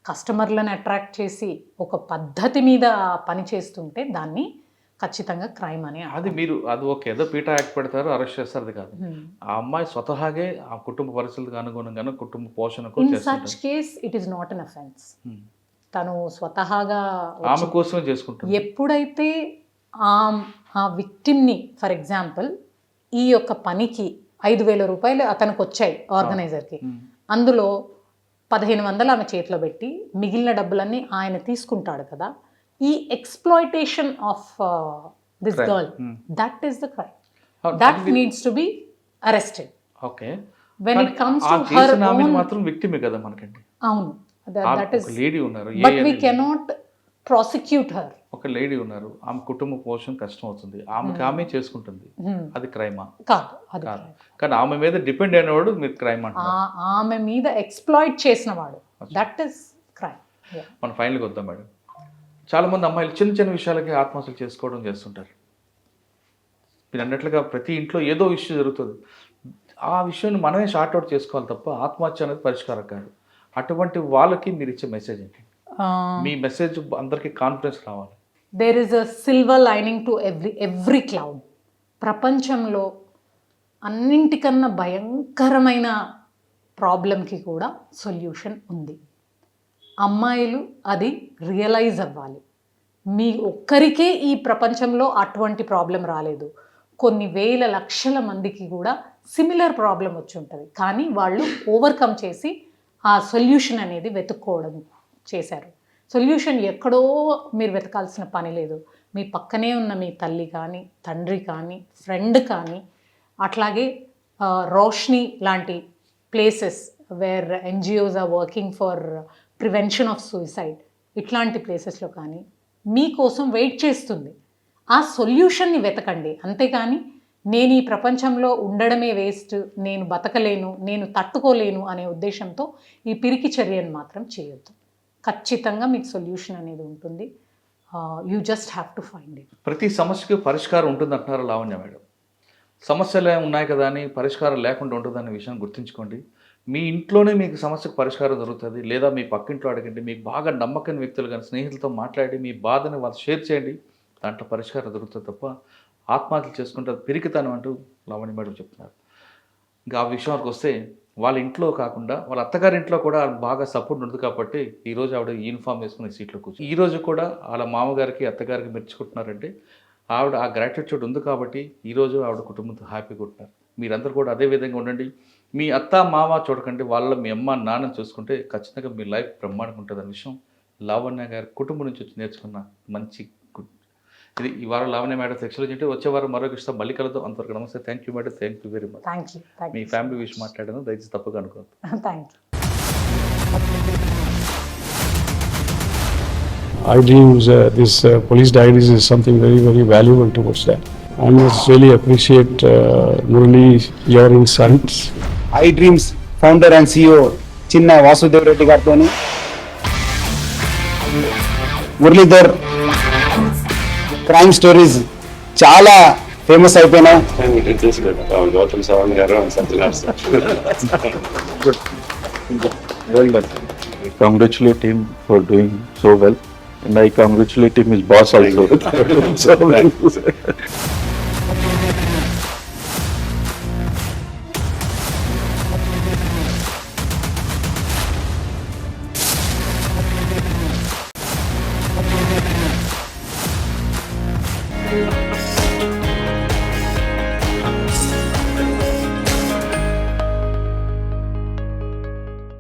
కస్టమర్లను అట్రాక్ట్ చేసి ఒక పద్ధతి మీద పని చేస్తుంటే దాన్ని ఖచ్చితంగా క్రైమ్ అని. అది ఓకే, ఏదో పీటా యాక్ట్ పెడతారు, అరెస్ట్ చేస్తారు, అది కాదు. ఆ అమ్మాయి స్వతహాగే ఆ కుటుంబ పరిస్థితులకు అనుగుణంగా కుటుంబ పోషణకు in such case it is not an offence. తను స్వతహాగా ఆమె కోసం చేసుకుంటుంది. ఎప్పుడైతే ఆ విక్టిమ్ని, ఫర్ ఎగ్జాంపుల్ ఈ యొక్క పనికి 5,000 రూపాయలు అతనికి వచ్చాయి ఆర్గనైజర్కి, అందులో 1,500 ఆమె చేతిలో పెట్టి మిగిలిన డబ్బులన్నీ ఆయన తీసుకుంటాడు కదా. ఈ exploitation of this girl, that is the crime. That needs to be arrested. Okay. When it comes ఆ టు హర్ చేసిన ఆమె ఓన్, మాత్రం విక్టిమే కదా మనకండి. అవును, దట్ ఒక ఇస్, లేడీ ఉన్నారు, but we cannot prosecute her. ఒక లేడీ ఉన్నారు, ఆమె కుటుంబ పోషణ కష్టం అవుతుంది, ఆమెకి ఆమె చేసుకుంటుంది, అది క్రైమా? కాదు, అది కాదు. కానీ ఆమె మీద డిపెండ్ అయినవాడు మీరు క్రైమ్ అంటున్నారు. ఆమె మీద ఎక్స్ప్లాయిట్ చేసిన వాడు, దట్ ఇస్ క్రైమ్. మనం ఫైనల్గా వద్దాం మేడం. చాలామంది అమ్మాయిలు చిన్న చిన్న విషయాలకి ఆత్మహత్యలు చేసుకోవడం చేస్తుంటారు. మీరు అన్నట్లుగా ప్రతి ఇంట్లో ఏదో ఇష్యూ జరుగుతుంది, ఆ విషయాన్ని మనమే షార్ట్ అవుట్ చేసుకోవాలి తప్ప ఆత్మహత్య అనేది పరిష్కారం కాదు. అటువంటి వాళ్ళకి మీరు ఇచ్చే మెసేజ్ ఏంటి? మీ మెసేజ్ అందరికీ కాన్ఫిడెన్స్ రావాలి. There is a silver lining to every cloud. ప్రపంచంలో అన్నింటికన్నా భయంకరమైన ప్రాబ్లంకి కూడా సొల్యూషన్ ఉంది. అమ్మాయిలు అది రియలైజ్ అవ్వాలి. మీ ఒక్కరికే ఈ ప్రపంచంలో అటువంటి ప్రాబ్లం రాలేదు, కొన్ని వేల లక్షల మందికి కూడా సిమిలర్ ప్రాబ్లం వచ్చి ఉంటుంది. కానీ వాళ్ళు ఓవర్కమ్ చేసి ఆ సొల్యూషన్ అనేది వెతుక్కోవడం చేశారు. సొల్యూషన్ ఎక్కడో మీరు వెతకాల్సిన పని లేదు. మీ పక్కనే ఉన్న మీ తల్లి కానీ, తండ్రి కానీ, ఫ్రెండ్ కానీ, అట్లాగే రోష్ని లాంటి places where NGOs are working for prevention of suicide, ఇట్లాంటి ప్లేసెస్లో కానీ మీకోసం వెయిట్ చేస్తుంది. ఆ సొల్యూషన్ని వెతకండి. అంతేకాని నేను ఈ ప్రపంచంలో ఉండడమే వేస్ట్, నేను బతకలేను, నేను తట్టుకోలేను అనే ఉద్దేశంతో ఈ పిరికి చర్యను మాత్రం చేయొద్దు. ఖచ్చితంగా మీకు సొల్యూషన్ అనేది ఉంటుంది. You just have to find it. ప్రతి సమస్యకి పరిష్కారం ఉంటుంది అంటున్నారు లావణ్య మేడం. సమస్యలు ఉన్నాయి కదా అని పరిష్కారం లేకుండా ఉంటుందనే విషయాన్ని గుర్తుంచుకోండి. మీ ఇంట్లోనే మీకు సమస్యకు పరిష్కారం దొరుకుతుంది, లేదా మీ పక్కింట్లో అడగండి, మీకు బాగా నమ్మకమైన వ్యక్తులు కానీ స్నేహితులతో మాట్లాడి మీ బాధని వాళ్ళు షేర్ చేయండి, దాంట్లో పరిష్కారం దొరుకుతుంది తప్ప ఆత్మహత్యలు చేసుకుంటే పిరికితనం అంటూ లావణ్య మేడం చెప్తున్నారు. ఇంకా ఆ విషయానికి వస్తే వాళ్ళ ఇంట్లో కాకుండా వాళ్ళ అత్తగారి ఇంట్లో కూడా బాగా సపోర్ట్ ఉంటుంది కాబట్టి ఈరోజు ఆవిడ యూనిఫామ్ వేసుకుని సీట్లో కూర్చొని ఈరోజు కూడా వాళ్ళ మామగారికి అత్తగారికి మెచ్చుకుంటున్నారంటే ఆవిడ ఆ గ్రాటిట్యూడ్ ఉంది కాబట్టి ఈరోజు ఆవిడ కుటుంబంతో హ్యాపీగా ఉంటున్నారు. మీరందరూ కూడా అదే విధంగా ఉండండి. మీ అత్త మామ చూడకండి, వాళ్ళ మీ అమ్మ నాన్నని చూసుకుంటే ఖచ్చితంగా మీ లైఫ్ బ్రహ్మాండంగా ఉంటుంది అనే విషయం లావణ్య గారి కుటుంబం నుంచి వచ్చి నేర్చుకున్న మంచి గుడ్. ఇది ఈ వారం లావణ్య మేడం సెక్షన్లో చెంటే వచ్చే వారం మరొక ఇష్టం మళ్ళీ కలుద్దాం. అంతవరకు నమస్తే. Thank you madam, thank you very much. Thank you. Me family విషయం మాట్లాడాను, దయచేసి తప్పుగా అనుకోవద్దు. Thank you. I dreams, this police diaries is something very, very valuable towards that. I must really appreciate Murali, your insights. I dreams founder and CEO చిన్న వాసుదేవ్ రెడ్డి గారితో Muralidhar crime stories చాలా famous అయిపోయినాయి. Gautam Savan garu and Satyanas. Well done. I congratulate him for doing so well, and I congratulate him his boss also. So well.